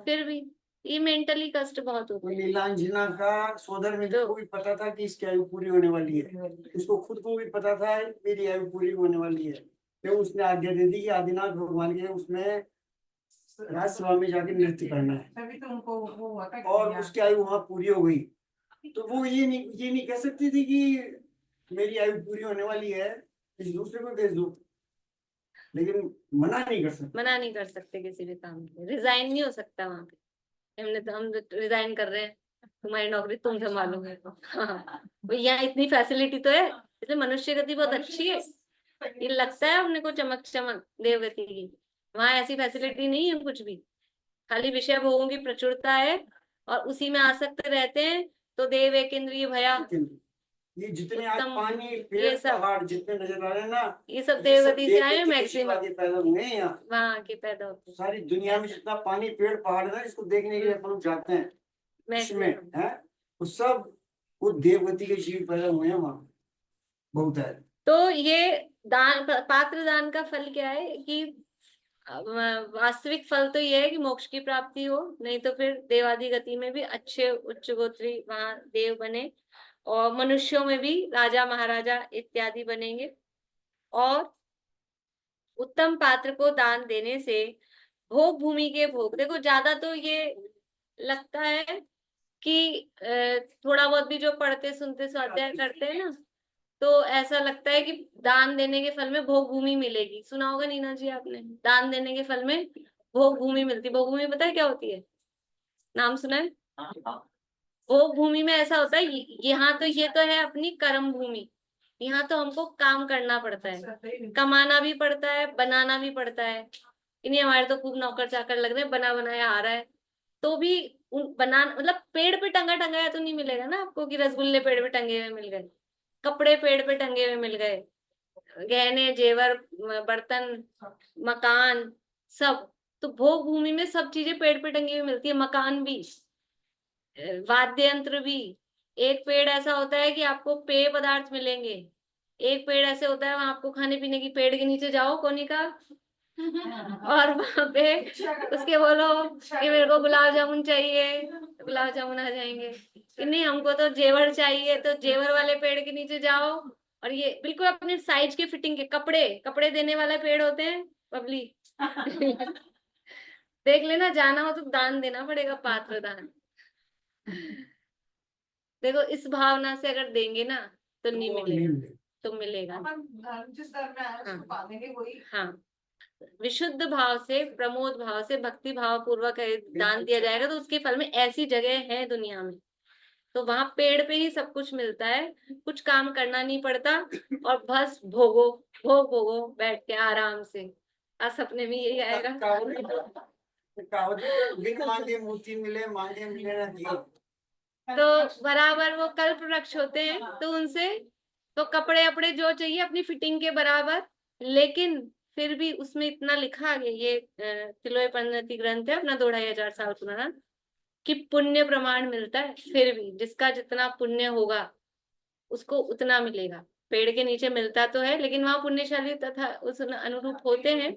फिर भी ये मेंटली कष्ट बहुत होता है। नीलांजना का सोदर में को भी पता था कि इसकी आयु पूरी होने वाली है, उसको खुद को भी पता था मेरी आयु पूरी होने वाली है, तो उसने आज्ञा दे दी कि आदिनाथ भगवान के उसमें राजसभा में जाके नृत्य करना है। तभी तो उनको वो हुआ था और उसकी आयु वहां पूरी हो गई, तो वो ये नहीं कह सकती थी कि मेरी आयु पूरी होने वाली है, इस दूसरे को भेज दो, लेकिन मना नहीं कर सकते किसी भी काम में, रिजाइन नहीं हो सकता वहां पे। हम रिजाइन कर रहे हैं, तुम्हारी नौकरी तुम संभालोगे। हाँ, यहाँ इतनी फैसिलिटी तो है, इसलिए मनुष्य गति बहुत अच्छी है। ये लगता है अपने को चमक चमक देवगति की, वहां ऐसी फैसिलिटी नहीं है कुछ भी, खाली विषय भोगों की प्रचुरता है और उसी में आसक्त रहते हैं। तो देव एक इंद्रिय भया, ये जितने आज उत्तम, पानी ये पेड़ सब पहाड़ जितने नजर आ रहे हैं ना, ये सब ये सब देवगति से आए हैं देवगति के मैक्सिमम, आशीर्वाद से पैदा हुए हैं यहाँ। वहाँ के पैदा होते हैं सारी दुनिया में जितना पानी पेड़ पहाड़ है ना, इसको देखने के लिए अपन लोग जाते हैं उसमें मैक्सिमम। है, वो सब वो देवगति के जीव पैदा हुए हैं वहाँ, बहुत है। तो ये दान, पात्र दान का फल क्या है कि वास्तविक फल तो ये है कि मोक्ष की प्राप्ति हो, नहीं तो फिर देवादि गति में भी अच्छे उच्च गोत्री वहां देव बने, और मनुष्यों में भी राजा महाराजा इत्यादि बनेंगे। और उत्तम पात्र को दान देने से भोग भूमि के भोग, देखो ज्यादा तो ये लगता है कि थोड़ा बहुत भी जो पढ़ते सुनते स्वाध्याय करते हैं ना, तो ऐसा लगता है कि दान देने के फल में भोग भूमि मिलेगी। सुना होगा नीना जी आपने, दान देने के फल में भोग भूमि मिलती। भोग भूमि पता है क्या होती है? नाम सुना है? भोग भूमि में ऐसा होता है, यहाँ तो ये तो है अपनी कर्म भूमि, यहाँ तो हमको काम करना पड़ता है, कमाना भी पड़ता है, बनाना भी पड़ता है। इन्हीं हमारे तो खूब नौकर चाकर लग रहे हैं, बना बनाया आ रहा है, तो भी बना मतलब पेड़ पे टंगा टंगाया तो नहीं मिलेगा ना आपको कि रसगुल्ले पेड़ पे टंगे हुए मिल गए, कपड़े पेड़ पे टंगे हुए मिल गए, गहने जेवर बर्तन मकान सब। तो भोग भूमि में सब चीजें पेड़ पे टंगी हुई मिलती है, मकान भी, वाद्य यंत्र भी। एक पेड़ ऐसा होता है कि आपको पेय पदार्थ मिलेंगे, एक पेड़ ऐसे होता है वहां आपको खाने पीने की, पेड़ के नीचे जाओ कोनी का और वहां पे उसके बोलो कि मेरे को गुलाब जामुन चाहिए, गुलाब जामुन आ जाएंगे। कि नहीं हमको तो जेवर चाहिए, तो जेवर वाले पेड़ के नीचे जाओ, और ये बिल्कुल अपने साइज के फिटिंग के कपड़े कपड़े देने वाले पेड़ होते हैं बबली देख लेना, जाना हो तो दान देना पड़ेगा, पात्र दान। देखो इस भावना से अगर देंगे ना तो नहीं वो मिलेगा, मिलेगा। तो मिलेगा। जिस स्तर में आया उसको पालेंगे वही। हाँ, विशुद्ध भाव से, प्रमोद भाव से, भक्ति भाव पूर्वक दान दिया जाएगा तो उसके फल में ऐसी जगह है दुनिया में, तो वहां पेड़ पे ही सब कुछ मिलता है, कुछ काम करना नहीं पड़ता, और बस भोगो, भोग भोगो बैठ के आराम से। आज सपने में यही आएगा। कहावत है, बिन मांगे मोती मिले, मांगे मिले ना दिए। तो बराबर वो कल्प वृक्ष होते हैं, तो उनसे तो कपड़े अपड़े जो चाहिए अपनी फिटिंग के बराबर, लेकिन फिर भी उसमें इतना लिखा गया, ये तिलोय परिणति ग्रंथ है अपना 2500 साल पुराना, कि पुण्य प्रमाण मिलता है। फिर भी जिसका जितना पुण्य होगा उसको उतना मिलेगा। पेड़ के नीचे मिलता तो है, लेकिन वहां पुण्यशाली तथा उस अनुरूप होते हैं,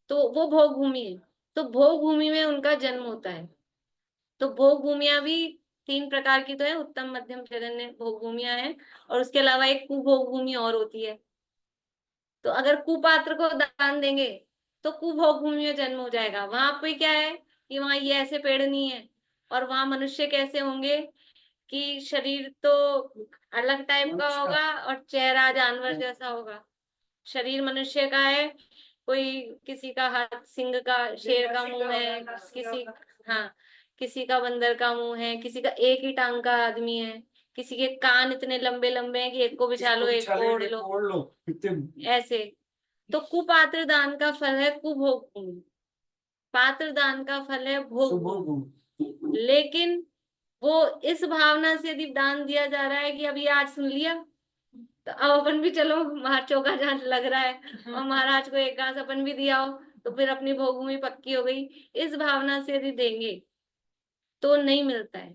तो वो भोग भूमि है। तो भोग भूमि में उनका जन्म होता है। तो भोग भूमियां भी 3 प्रकार की तो है, उत्तम मध्यम जघन्य भोग भूमियां हैं, और उसके अलावा एक कुभोग भूमि और होती है। तो अगर कुपात्र को दान देंगे तो कुभोग भूमि में जन्म हो जाएगा। वहां पे क्या है कि वहां ये ऐसे पेड़ नहीं है, और वहां मनुष्य कैसे होंगे कि शरीर तो अलग टाइप का होगा और चेहरा जानवर जैसा होगा। शरीर मनुष्य का है, कोई किसी का हाथ सिंह का, शेर का मुंह है, किसी, हाँ, किसी का बंदर का मुंह है, किसी का एक ही टांग का आदमी है, किसी के कान इतने लंबे लंबे हैं कि एक को बिछा लो एक को ओढ़ लो, ओढ़ लो कितने। ऐसे। तो कुपात्र दान का फल है कुभोग भूमि, पात्र दान का फल है भोग भूमि। लेकिन वो इस भावना से यदि दान दिया जा रहा है कि अभी आज सुन लिया तो अब अपन भी चलो, महाराज चौका जहां लग रहा है और महाराज को एक घास अपन भी दिया हो तो फिर अपनी भोगभूमि पक्की हो गई, इस भावना से यदि देंगे तो नहीं मिलता है,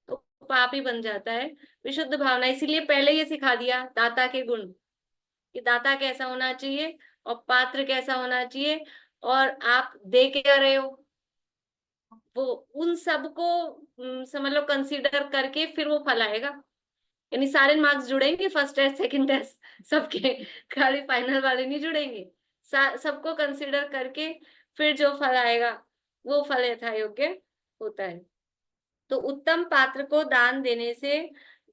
तो पाप ही बन जाता है। विशुद्ध भावना, इसीलिए पहले ये सिखा दिया दाता के गुण, कि दाता कैसा होना चाहिए और पात्र कैसा होना चाहिए, और आप दे क्या रहे हो, वो उन सबको समझ लो कंसीडर करके फिर वो फल आएगा। यानी सारे मार्क्स जुड़ेंगे, फर्स्ट टेस्ट सेकंड टेस्ट सबके, खाली फाइनल वाले नहीं जुड़ेंगे, सबको कंसीडर करके फिर जो फल आएगा वो फल यथा योग्य होता है। तो उत्तम पात्र को दान देने से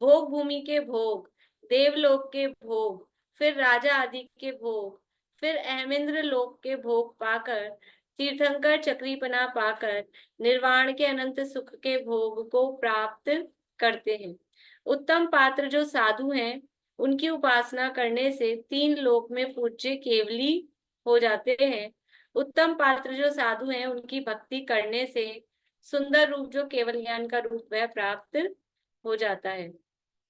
भोग भूमि के भोग, देवलोक के भोग, फिर राजा आदि के भोग, फिर अहमेंद्र लोक के भोग पाकर, तीर्थंकर चक्रीपना पाकर निर्वाण के अनंत सुख के भोग को प्राप्त करते हैं। उत्तम पात्र जो साधु हैं उनकी उपासना करने से 3 लोक में पूज्य केवली हो जाते हैं। उत्तम पात्र जो साधु हैं उनकी भक्ति करने से सुंदर रूप जो केवल ज्ञान का रूप वह प्राप्त हो जाता है।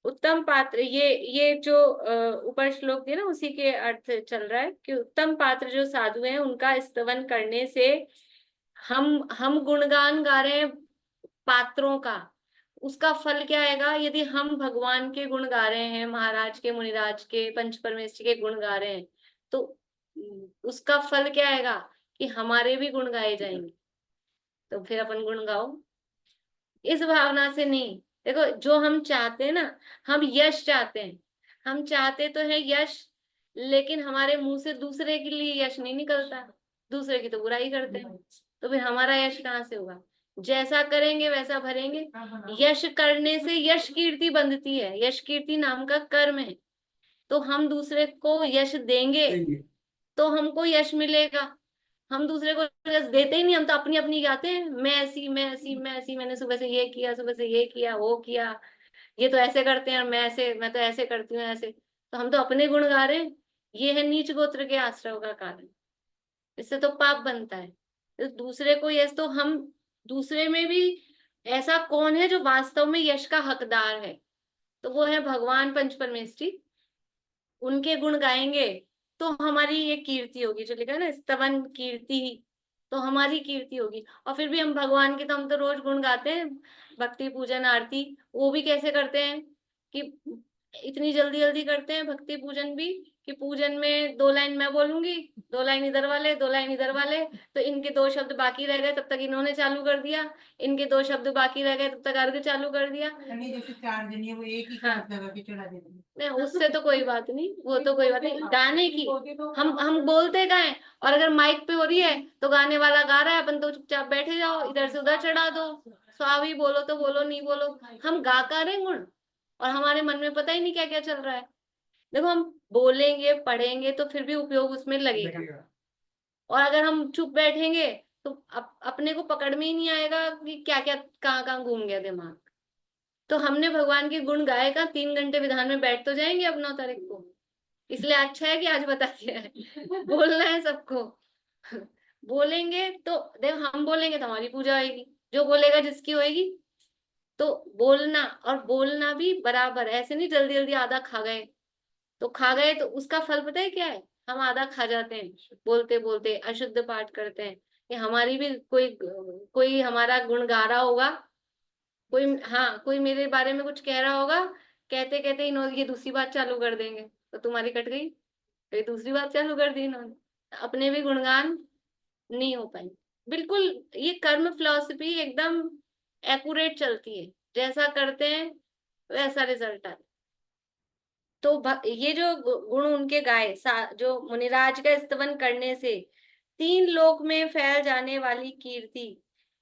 उत्तम पात्र, ये जो ऊपर श्लोक दिया ना उसी के अर्थ चल रहा है कि उत्तम पात्र जो साधु हैं उनका स्तवन करने से हम गुणगान गा रहे हैं पात्रों का, उसका फल क्या आएगा? यदि हम भगवान के गुण गा रहे हैं, महाराज के, मुनिराज के, पंच परमेश्वर के गुण गा रहे हैं, तो उसका फल क्या आएगा कि हमारे भी गुण गाए जाएंगे। तो फिर अपन गुण गाओ इस भावना से नहीं। देखो जो हम चाहते हैं ना, हम यश चाहते हैं, हम चाहते तो है यश, लेकिन हमारे मुंह से दूसरे के लिए यश नहीं निकलता, दूसरे की तो बुराई करते हैं, तो फिर हमारा यश कहाँ से होगा? जैसा करेंगे वैसा भरेंगे। यश करने से यश कीर्ति बंधती है, यश कीर्ति नाम का कर्म है, तो हम दूसरे को यश देंगे तो हमको यश मिलेगा। हम दूसरे को यश देते ही नहीं, हम तो अपनी अपनी गाते हैं, मैं ऐसी, मैं ऐसी, मैं ऐसी, मैंने सुबह से ये किया, सुबह से ये किया, वो किया, ये तो ऐसे करते हैं और मैं ऐसे, मैं तो ऐसे करती हूँ ऐसे, तो हम तो अपने गुण गा रहे हैं। ये है नीच गोत्र के आश्रव का कारण, इससे तो पाप बनता है। तो दूसरे को यश, तो हम दूसरे में भी ऐसा कौन है जो वास्तव में यश का हकदार है? तो वो है भगवान पंच परमेष्ठी, उनके गुण गाएंगे तो हमारी ये कीर्ति होगी, जो लिखा है ना स्तवन कीर्ति, तो हमारी कीर्ति होगी। और फिर भी हम भगवान के, तो हम तो रोज गुण गाते हैं, भक्ति पूजन आरती, वो भी कैसे करते हैं कि इतनी जल्दी जल्दी करते हैं भक्ति पूजन भी, कि पूजन में 2 लाइन मैं बोलूंगी, 2 लाइन इधर वाले, 2 लाइन इधर वाले, तो इनके 2 शब्द बाकी रह गए तब तक इन्होंने चालू कर दिया, इनके 2 शब्द बाकी रह गए तब तक अर्घ चालू कर दिया। जैसे 4 जनी है वो एक ही हाँ। हाथ लगा के चढ़ा देती है। नहीं उससे तो कोई बात नहीं, वो तो कोई बात नहीं, गाने की हम बोलते गाएं, और अगर माइक पे हो रही है तो गाने वाला गा रहा है, अपन तो चुपचाप बैठे जाओ, इधर से उधर चढ़ा दो, स्वाभी बोलो तो बोलो, नहीं बोलो, हम गा कर रहे गुण, और हमारे मन में पता ही नहीं क्या क्या चल रहा है। देखो हम बोलेंगे पढ़ेंगे तो फिर भी उपयोग उसमें लगेगा, और अगर हम चुप बैठेंगे तो अपने को पकड़ में ही नहीं आएगा कि क्या क्या कहाँ कहाँ घूम गया दिमाग। तो हमने भगवान के गुण गाए का 3 घंटे विधान में बैठ तो जाएंगे अब 9 तारीख को, इसलिए अच्छा है कि आज बता दिया है। बोलना है सबको। बोलेंगे तो देख, हम बोलेंगे तो हमारी पूजा होगी, जो बोलेगा जिसकी होगी। तो बोलना, और बोलना भी बराबर, ऐसे नहीं जल्दी जल्दी आधा खा गए, तो खा गए तो उसका फल पता है क्या है? हम आधा खा जाते हैं बोलते बोलते, अशुद्ध पाठ करते हैं, कि हमारी भी कोई हमारा गुण गा रहा होगा, कोई, हाँ कोई मेरे बारे में कुछ कह रहा होगा, कहते कहते इन्होंने ये दूसरी बात चालू कर देंगे, तो तुम्हारी कट गई, फिर दूसरी बात चालू कर दी इन्होंने, अपने भी गुणगान नहीं हो पाएंगे। बिल्कुल ये कर्म फिलॉसफी एकदम एक्यूरेट चलती है, जैसा करते हैं वैसा रिजल्ट आता है। तो ये जो गुण उनके गाए, जो मुनिराज का स्तवन करने से 3 लोक में फैल जाने वाली कीर्ति,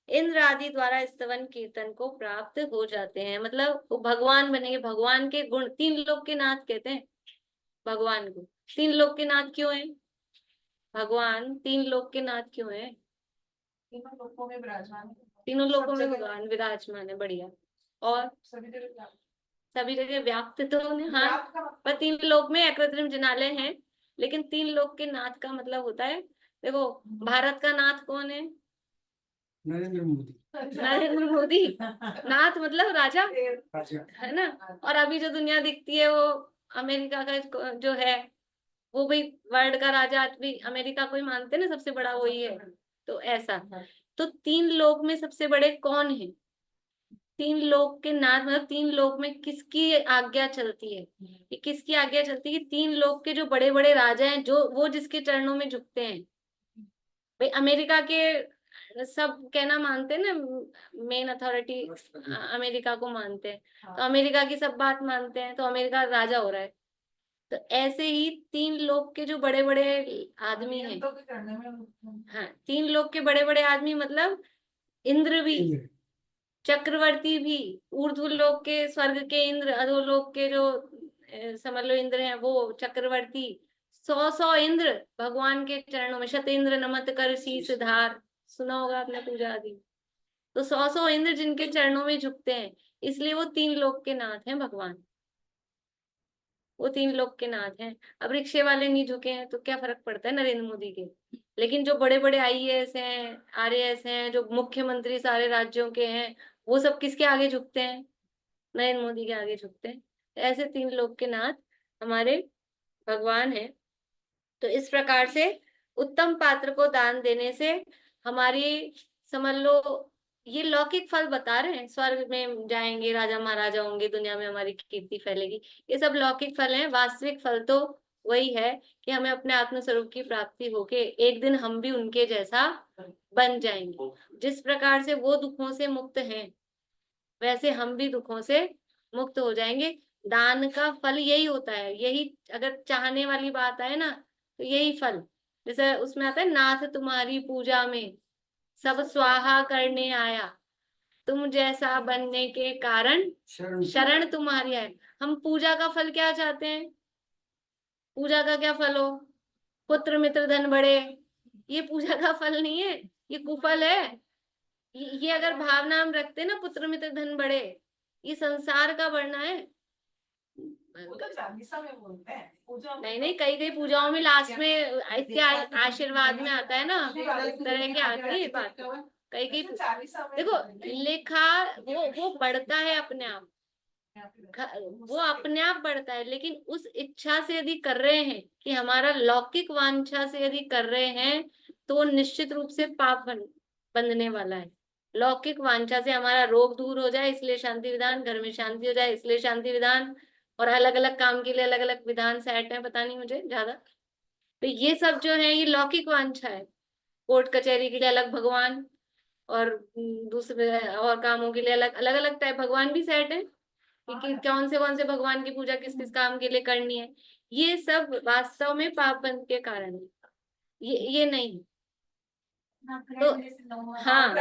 इंद्र आदि द्वारा स्तवन कीर्तन को प्राप्त हो जाते हैं, मतलब वो भगवान बनेंगे। भगवान के गुण 3 लोक के नाथ कहते हैं भगवान को। 3 लोक के नाथ क्यों है भगवान? 3 लोक के नाथ क्यों है? तीनों लोकों में विराजमान है। तीनों लोकों में भगवान विराजमान है, बढ़िया। और सभी जगह व्याप्त तो नहीं, हाँ, पर 3 लोक में अकृत्रिम जिनालय हैं, लेकिन 3 लोक के नाथ का मतलब होता है, देखो भारत का नाथ कौन है? नरेंद्र मोदी। नरेंद्र मोदी। नाथ मतलब राजा, है ना। और अभी जो दुनिया दिखती है वो अमेरिका का जो है, वो भी वर्ल्ड का राजा, आज भी अमेरिका को ही मानते हैं ना, सबसे बड़ा वही है। तो ऐसा, तो 3 लोक में सबसे बड़े कौन है? 3 लोक के नाथ मतलब 3 लोक में किसकी आज्ञा चलती है? ये किसकी आज्ञा चलती है? 3 लोक के जो बड़े बड़े राजा हैं, जो वो जिसके चरणों में झुकते हैं। भाई अमेरिका के सब कहना मानते हैं ना, मेन अथॉरिटी अमेरिका को मानते हैं, तो अमेरिका की सब बात मानते हैं, तो अमेरिका राजा हो रहा है। तो ऐसे ही 3 लोक के जो बड़े बड़े आदमी हैं, हाँ 3 लोक के बड़े बड़े आदमी मतलब इंद्र भी, चक्रवर्ती भी, ऊर्ध्व लोक के स्वर्ग के इंद्र, अधोलोक के जो समझ लो इंद्र हैं वो चक्रवर्ती, 100 इंद्र भगवान के चरणों में, शतेंद्र नमत कर शीस धार, सुना होगा आपने पूजा आदि। तो 100 इंद्र जिनके चरणों में झुकते हैं, इसलिए वो 3 लोक के नाथ हैं भगवान, वो 3 लोक के नाथ हैं। अब रिक्शे वाले नहीं झुके हैं तो क्या फर्क पड़ता है नरेंद्र मोदी के, लेकिन जो बड़े बड़े IAS हैं, RAS हैं, जो मुख्यमंत्री सारे राज्यों के हैं, वो सब किसके आगे झुकते हैं? नरेंद्र मोदी के आगे झुकते हैं। ऐसे 3 लोक के नाथ हमारे भगवान हैं। तो इस प्रकार से उत्तम पात्र को दान देने से हमारी, समझ लो, ये लौकिक फल बता रहे हैं, स्वर्ग में जाएंगे, राजा महाराजा होंगे, दुनिया में हमारी कीर्ति फैलेगी, ये सब लौकिक फल हैं। वास्तविक फल तो वही है कि हमें अपने आत्म स्वरूप की प्राप्ति होके एक दिन हम भी उनके जैसा बन जाएंगे। जिस प्रकार से वो दुखों से मुक्त हैं, वैसे हम भी दुखों से मुक्त हो जाएंगे। दान का फल यही होता है, यही अगर चाहने वाली बात आए ना, तो यही फल। जैसे उसमें आता है, नाथ तुम्हारी पूजा में सब स्वाहा करने आया, तुम जैसा बनने के कारण शरण तुम्हारी है। हम पूजा का फल क्या चाहते हैं? पूजा का क्या फल हो? पुत्र मित्र धन बढ़े। ये पूजा का फल नहीं है, ये कुफल है। ये अगर भावना हम रखते हैं ना, पुत्र मित्र धन बढ़े, ये संसार का बढ़ना है। वो तो चालीसा में बोलते हैं पूजा में। नहीं नहीं, कई कई पूजाओं में लास्ट में इसके आशीर्वाद में आता है ना, इस तरह की आती है बात। कई कई चालीसा में देखो, लिखा वो बढ़ता है अपने आप, वो अपने आप बढ़ता है। लेकिन उस इच्छा से यदि कर रहे हैं, कि हमारा लौकिक वांछा से यदि कर रहे हैं, तो वो निश्चित रूप से पाप बंधने वाला है। लौकिक वांछा से हमारा रोग दूर हो जाए इसलिए शांति विधान, घर में शांति हो जाए इसलिए शांति विधान, और अलग अलग काम के लिए अलग अलग विधान सेट है, पता नहीं मुझे ज्यादा। तो ये सब जो है, ये लौकिक वांछा है। कोर्ट कचहरी के लिए अलग भगवान, और दूसरे और कामों के लिए अलग अलग अलग टाइप भगवान भी सेट है, कि कौन से भगवान की पूजा किस किस काम के लिए करनी है। ये सब वास्तव में पाप बंध के कारण है, ये नहीं। तो हाँ,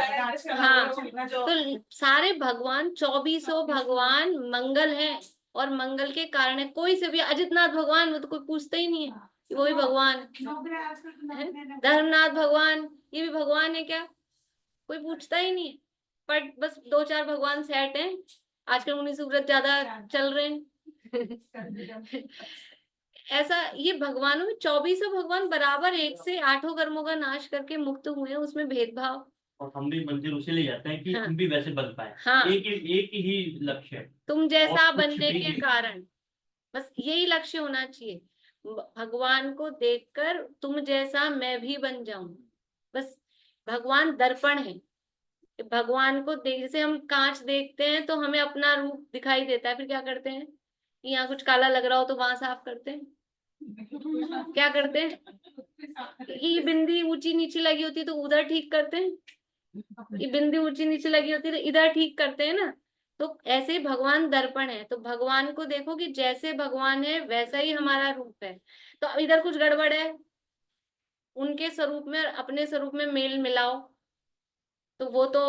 हाँ, तो सारे भगवान, 24 भगवान मंगल हैं, और मंगल के कारण है। कोई से भी, अजितनाथ भगवान, वो तो कोई पूछता ही नहीं है कि वो भी भगवान है। धर्मनाथ भगवान, ये भी भगवान है क्या? कोई पूछता ही नहीं है। पर बस 2-4 भगवान सेट हैं। आजकल मुनि सूरत ज्यादा चल रहे हैं। ऐसा, ये भगवानों में 24 भगवान बराबर एक से 8 कर्मों का नाश करके मुक्त हुए हैं, उसमें भेदभाव। और हम भी मंदिर उसे ले जाते हैं कि हाँ। हम भी वैसे बन पाए। हाँ। एक ही लक्ष्य है, तुम जैसा और कुछ बनने भी के नहीं। कारण, बस यही लक्ष्य होना चाहिए। भगवान को देखकर तुम जैसा मैं भी बन जाऊं। बस भगवान दर्पण है। भगवान को देख, जैसे हम कांच देखते हैं तो हमें अपना रूप दिखाई देता है, फिर क्या करते हैं कि यहाँ कुछ काला लग रहा हो तो वहां साफ करते हैं। क्या करते हैं? ये बिंदी ऊंची नीची लगी होती है तो उधर ठीक करते हैं, ये बिंदी ऊंची नीचे लगी होती है तो इधर ठीक करते हैं ना। तो ऐसे ही भगवान दर्पण है, तो भगवान को देखो कि जैसे भगवान है वैसा ही हमारा रूप है। तो अब इधर कुछ गड़बड़ है, उनके स्वरूप में और अपने स्वरूप में मेल मिलाओ। तो वो तो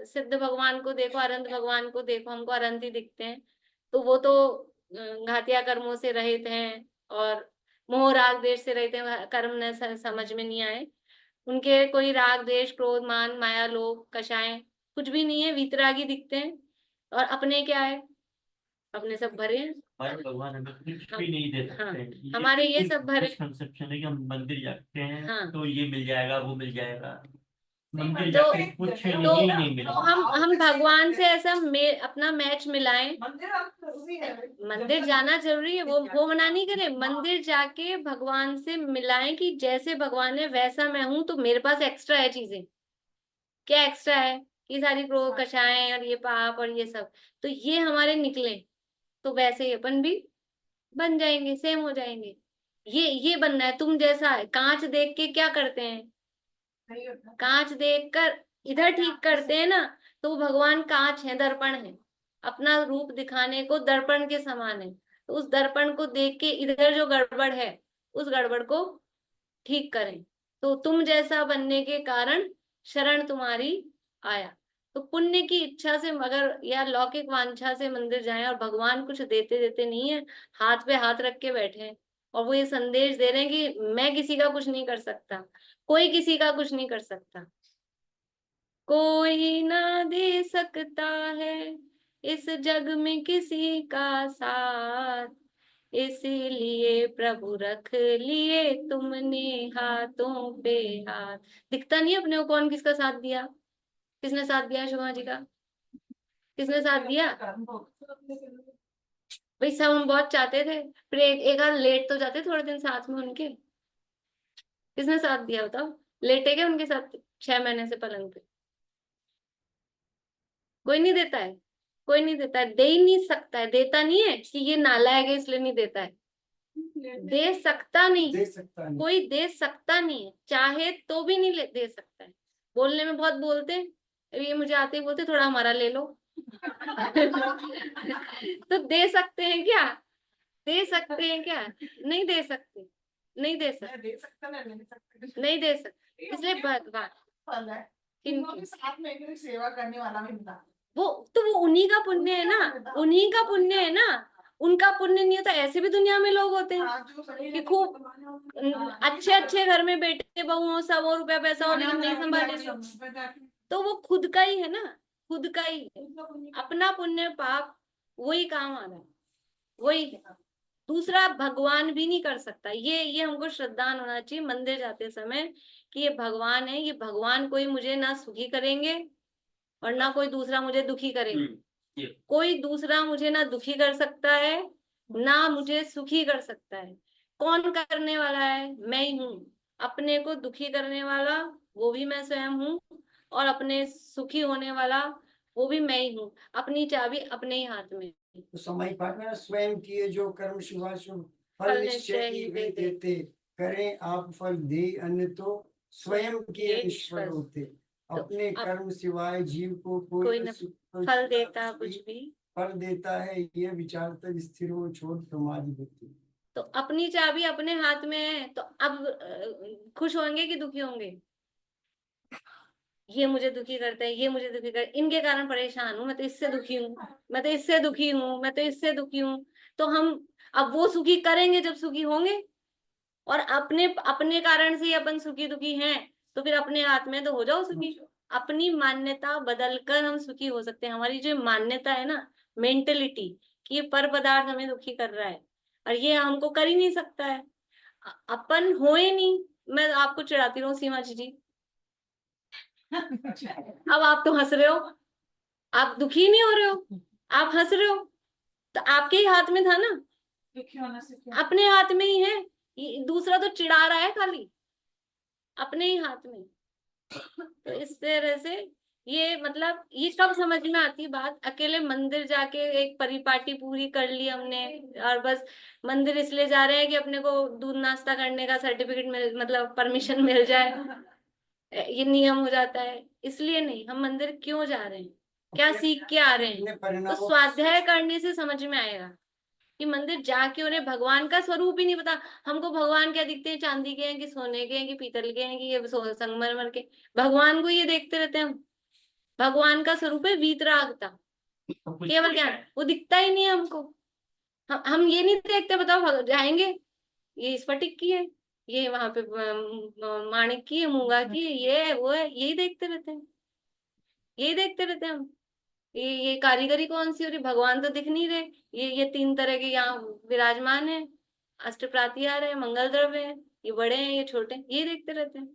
सिद्ध भगवान को देखो, अनंत भगवान को देखो, हमको अनंत ही दिखते हैं। तो वो तो घातिया कर्मों से रहित हैं, और मोह राग द्वेष से रहित हैं, कर्म न समझ में नहीं आए उनके। कोई राग द्वेष क्रोध मान माया लोभ कषाय कुछ भी नहीं है, वीतरागी दिखते हैं। और अपने क्या है? अपने सब भरे हैं। हमारे भगवान हमें कुछ हाँ, भी नहीं दे हाँ, सकते हैं। हमारे ये सब भरे। कंसेप्शन है कि हम मंदिर जाते हैं हाँ। तो ये मिल जाएगा, वो मिल जाएगा। मंदिर तो जाके कुछ नहीं तो मिला। हम भगवान से ऐसा अपना मैच मिलाएं। मंदिर आना जरूरी है। मंदिर जाना जरूरी है, वो मना नहीं करे। मंदिर जाके भगवान से मिलाएं कि जैसे भगवान है वैसा मैं हूं, तो मेरे पास एक्स्ट्रा है चीजें। क्या एक्स्ट्रा है? ये सारी क्रोध कषाएं और ये पाप और ये सब, तो ये हमारे निकले, तो वैसे ही अपन भी बन जाएंगे, सेम हो जाएंगे। ये बनना है तुम जैसा है। कांच देख के क्या करते हैं? नहीं होता। कांच देखकर इधर ठीक करते हैं ना, तो वो भगवान कांच है, दर्पण है, अपना रूप दिखाने को दर्पण के समान है। तो उस दर्पण को देख के इधर जो गड़बड़ है, उस गड़बड़ को ठीक करें। तो तुम जैसा बनने के कारण शरण तुम्हारी आया। तो पुण्य की इच्छा से, मगर या लौकिक वांछा से मंदिर जाएं और भगवान कुछ देते देते नहीं है, हाथ पे हाथ रख के बैठे हैं, और वो ये संदेश दे रहे हैं कि मैं किसी का कुछ नहीं कर सकता, कोई किसी का कुछ नहीं कर सकता, कोई ना दे सकता है इस जग में किसी का साथ, इसीलिए प्रभु रख लिए तुमने हाथों पे हाथ। दिखता नहीं अपने को कौन किसका साथ दिया, किसने साथ दिया? शोभा जी का किसने साथ दिया? भाई सब हम बहुत चाहते थे, फिर एक आध लेट तो जाते थोड़े दिन साथ में उनके। किसने साथ दिया बताओ? लेटे क्या उनके साथ 6 महीने से पलंग पे? कोई नहीं देता है, कोई नहीं देता है, दे ही नहीं सकता है, देता नहीं है कि ये नालायक है इसलिए नहीं देता है, दे सकता नहीं, दे सकता नहीं। कोई दे सकता नहीं है, चाहे तो भी नहीं दे सकता है। बोलने में बहुत बोलते हैं, ये मुझे आते ही बोलते थोड़ा हमारा ले लो। तो दे सकते हैं क्या? दे सकते हैं क्या? नहीं दे सकते, नहीं दे सकते, दे सकता ना, नहीं दे सकता। नहीं दे सकते। इसलिए भगवान फल है। किन- उन्होंने 7 महीने की सेवा करने वाला भी मिला। वो तो वो उन्हीं का पुण्य है ना, उन्हीं का पुण्य है ना, उनका पुण्य नहीं होता ऐसे भी दुनिया में लोग होते हैं हाँ, जो सही कि है, खूब हाँ, अच्छे अच्छे घर में बेटे बहू हो, सब और रुपया पैसा हो, लेकिन नहीं संभाले। तो वो खुद का ही है ना, खुद का ही है, अपना पुण्य पाप वही काम आ रहा है, वही है। दूसरा भगवान भी नहीं कर सकता। ये हमको श्रद्धान होना चाहिए मंदिर जाते समय कि ये भगवान है, ये भगवान कोई मुझे ना सुखी करेंगे और ना कोई दूसरा मुझे दुखी करेंगे। ये कोई दूसरा मुझे ना दुखी कर सकता है ना मुझे सुखी कर सकता है। कौन करने वाला है? मैं ही हूँ। अपने को दुखी करने वाला वो भी मैं स्वयं हूँ, और अपने सुखी होने वाला वो भी मैं ही हूँ। अपनी चाबी अपने ही हाथ में। तो समाई पाठ में ना, स्वयं किए जो कर्म शुभाशुभ फल फल निश्चय ही वे देते, करें आप फल दे अन्य तो स्वयं किए ईश्वर होते। अपने कर्म सिवाय जीव को कोई कोई न कोई फल देता कुछ भी। फल देता है, ये विचार तक स्थिर हो छोड़ प्रमाद बुद्धि। तो अपनी चाबी अपने हाथ में है, तो अब खुश होंगे कि दुखी होंगे? ये मुझे दुखी करते हैं, ये मुझे दुखी कर, इनके कारण परेशान हूँ, मैं तो इससे दुखी हूँ, मैं तो इससे दुखी हूँ, मैं तो इससे दुखी हूँ। तो हम अब वो सुखी करेंगे जब सुखी होंगे, और अपने अपने कारण से ही अपन सुखी दुखी हैं, तो फिर अपने हाथ में तो हो जाओ सुखी। अपनी मान्यता बदलकर हम सुखी हो सकते हैं। हमारी जो मान्यता है ना, मेंटेलिटी, कि ये पर पदार्थ हमें दुखी कर रहा है और ये हमको कर ही नहीं सकता है, अपन हो ही नहीं। मैं आपको चिढ़ाती रहूं सीमा जी, अब आप तो हंस रहे हो, आप दुखी नहीं हो रहे हो, आप हंस रहे हो, तो आपके ही हाथ में था ना, दुखी होने से क्या? अपने हाथ में ही है। ये दूसरा तो चिढ़ा रहा है खाली, अपने ही हाथ में। तो इस तरह से ये मतलब ये कब समझ में आती बात? अकेले मंदिर जाके एक परिपाटी पूरी कर ली हमने, और बस मंदिर इसलिए जा रहे हैं कि अपने को दूध नाश्ता करने का सर्टिफिकेट मिल, मतलब परमिशन मिल जाए, ये नियम हो जाता है। इसलिए नहीं, हम मंदिर क्यों जा रहे हैं, क्या सीख के आ रहे हैं? अपने तो परिणामों स्वाध्याय करने से समझ में आएगा कि मंदिर जाके उन्हें भगवान का स्वरूप ही नहीं पता। हमको भगवान क्या दिखते हैं? चांदी के हैं कि सोने के हैं कि पीतल के हैं कि ये संगमरमर के? भगवान को ये देखते रहते हैं हम। भगवान का स्वरूप है वीतरागता, सब कुछ केवल ज्ञान, वो दिखता ही नहीं है हमको। हम ये नहीं देखते, बताओ जाएंगे ये स्फटिक की है, ये वहां पे माणिक की है, मूंगा की है, ये है वो है, यही देखते रहते हैं, यही देखते रहते हैं हम। ये कारीगरी कौन सी हो रही? भगवान तो दिख नहीं रहे। ये 3 तरह के यहाँ विराजमान है, अष्टप्रातिहार है, मंगल द्रव्य है, ये बड़े हैं ये छोटे हैं, ये देखते रहते हैं।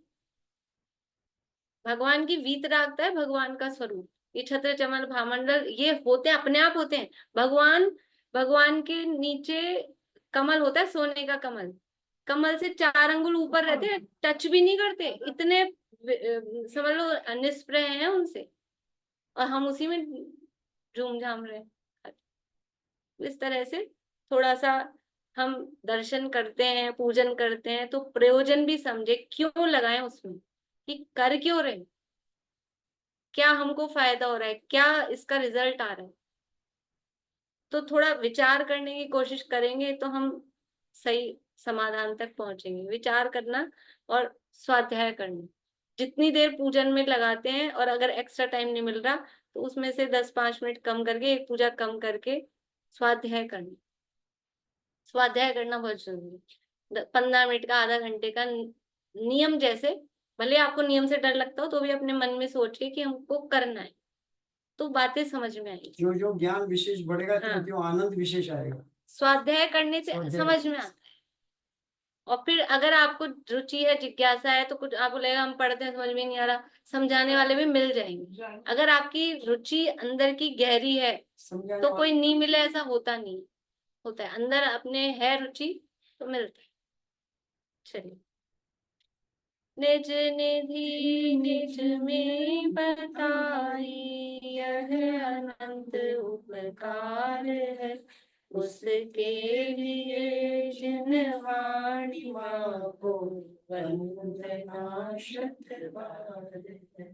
भगवान की वीतरागता है भगवान का स्वरूप। ये छत्र चमन भामंडल ये होते हैं, अपने आप होते हैं। भगवान, भगवान के नीचे कमल होता है, सोने का कमल, कमल से 4 अंगुल ऊपर रहते हैं, टच भी नहीं करते, इतने समझ लो निष्प्रह हैं उनसे, और हम उसी में झूम झाम रहे हैं। इस तरह से थोड़ा सा हम दर्शन करते हैं, पूजन करते हैं, तो प्रयोजन भी समझे क्यों लगाएं उसमें, कि कर क्यों रहे, क्या हमको फायदा हो रहा है, क्या इसका रिजल्ट आ रहा है। तो थोड़ा विचार करने की कोशिश करेंगे तो हम सही समाधान तक पहुंचेंगे। विचार करना और स्वाध्याय करना, जितनी देर पूजन में लगाते हैं, और अगर एक्स्ट्रा टाइम नहीं मिल रहा तो उसमें से 10-5 मिनट कम करके, एक पूजा कम करके स्वाध्याय करना। स्वाध्याय करना बहुत जरूरी है। 15 मिनट का, आधा घंटे का नियम जैसे, भले आपको नियम से डर लगता हो तो भी अपने मन में सोच के कि हमको करना है, तो बातें समझ में आएगी। जो जो ज्ञान विशेष बढ़ेगा हाँ। तो आनंद विशेष आएगा। स्वाध्याय करने से स्वाध्याय। समझ में आता है। और फिर अगर आपको रुचि है, जिज्ञासा है, तो कुछ आपको लगेगा हम पढ़ते हैं समझ में नहीं आ रहा, समझाने वाले भी मिल जाएंगे। अगर आपकी रुचि अंदर की गहरी है समझाने तो वाला कोई नहीं मिले ऐसा होता नहीं। होता है, अंदर अपने है रुचि तो मिलता है। चलिए। निज निधि निज में बताई, यह अनंत उपकार है, उसके लिए जिन वाणी माँ को वंदना शत बार है।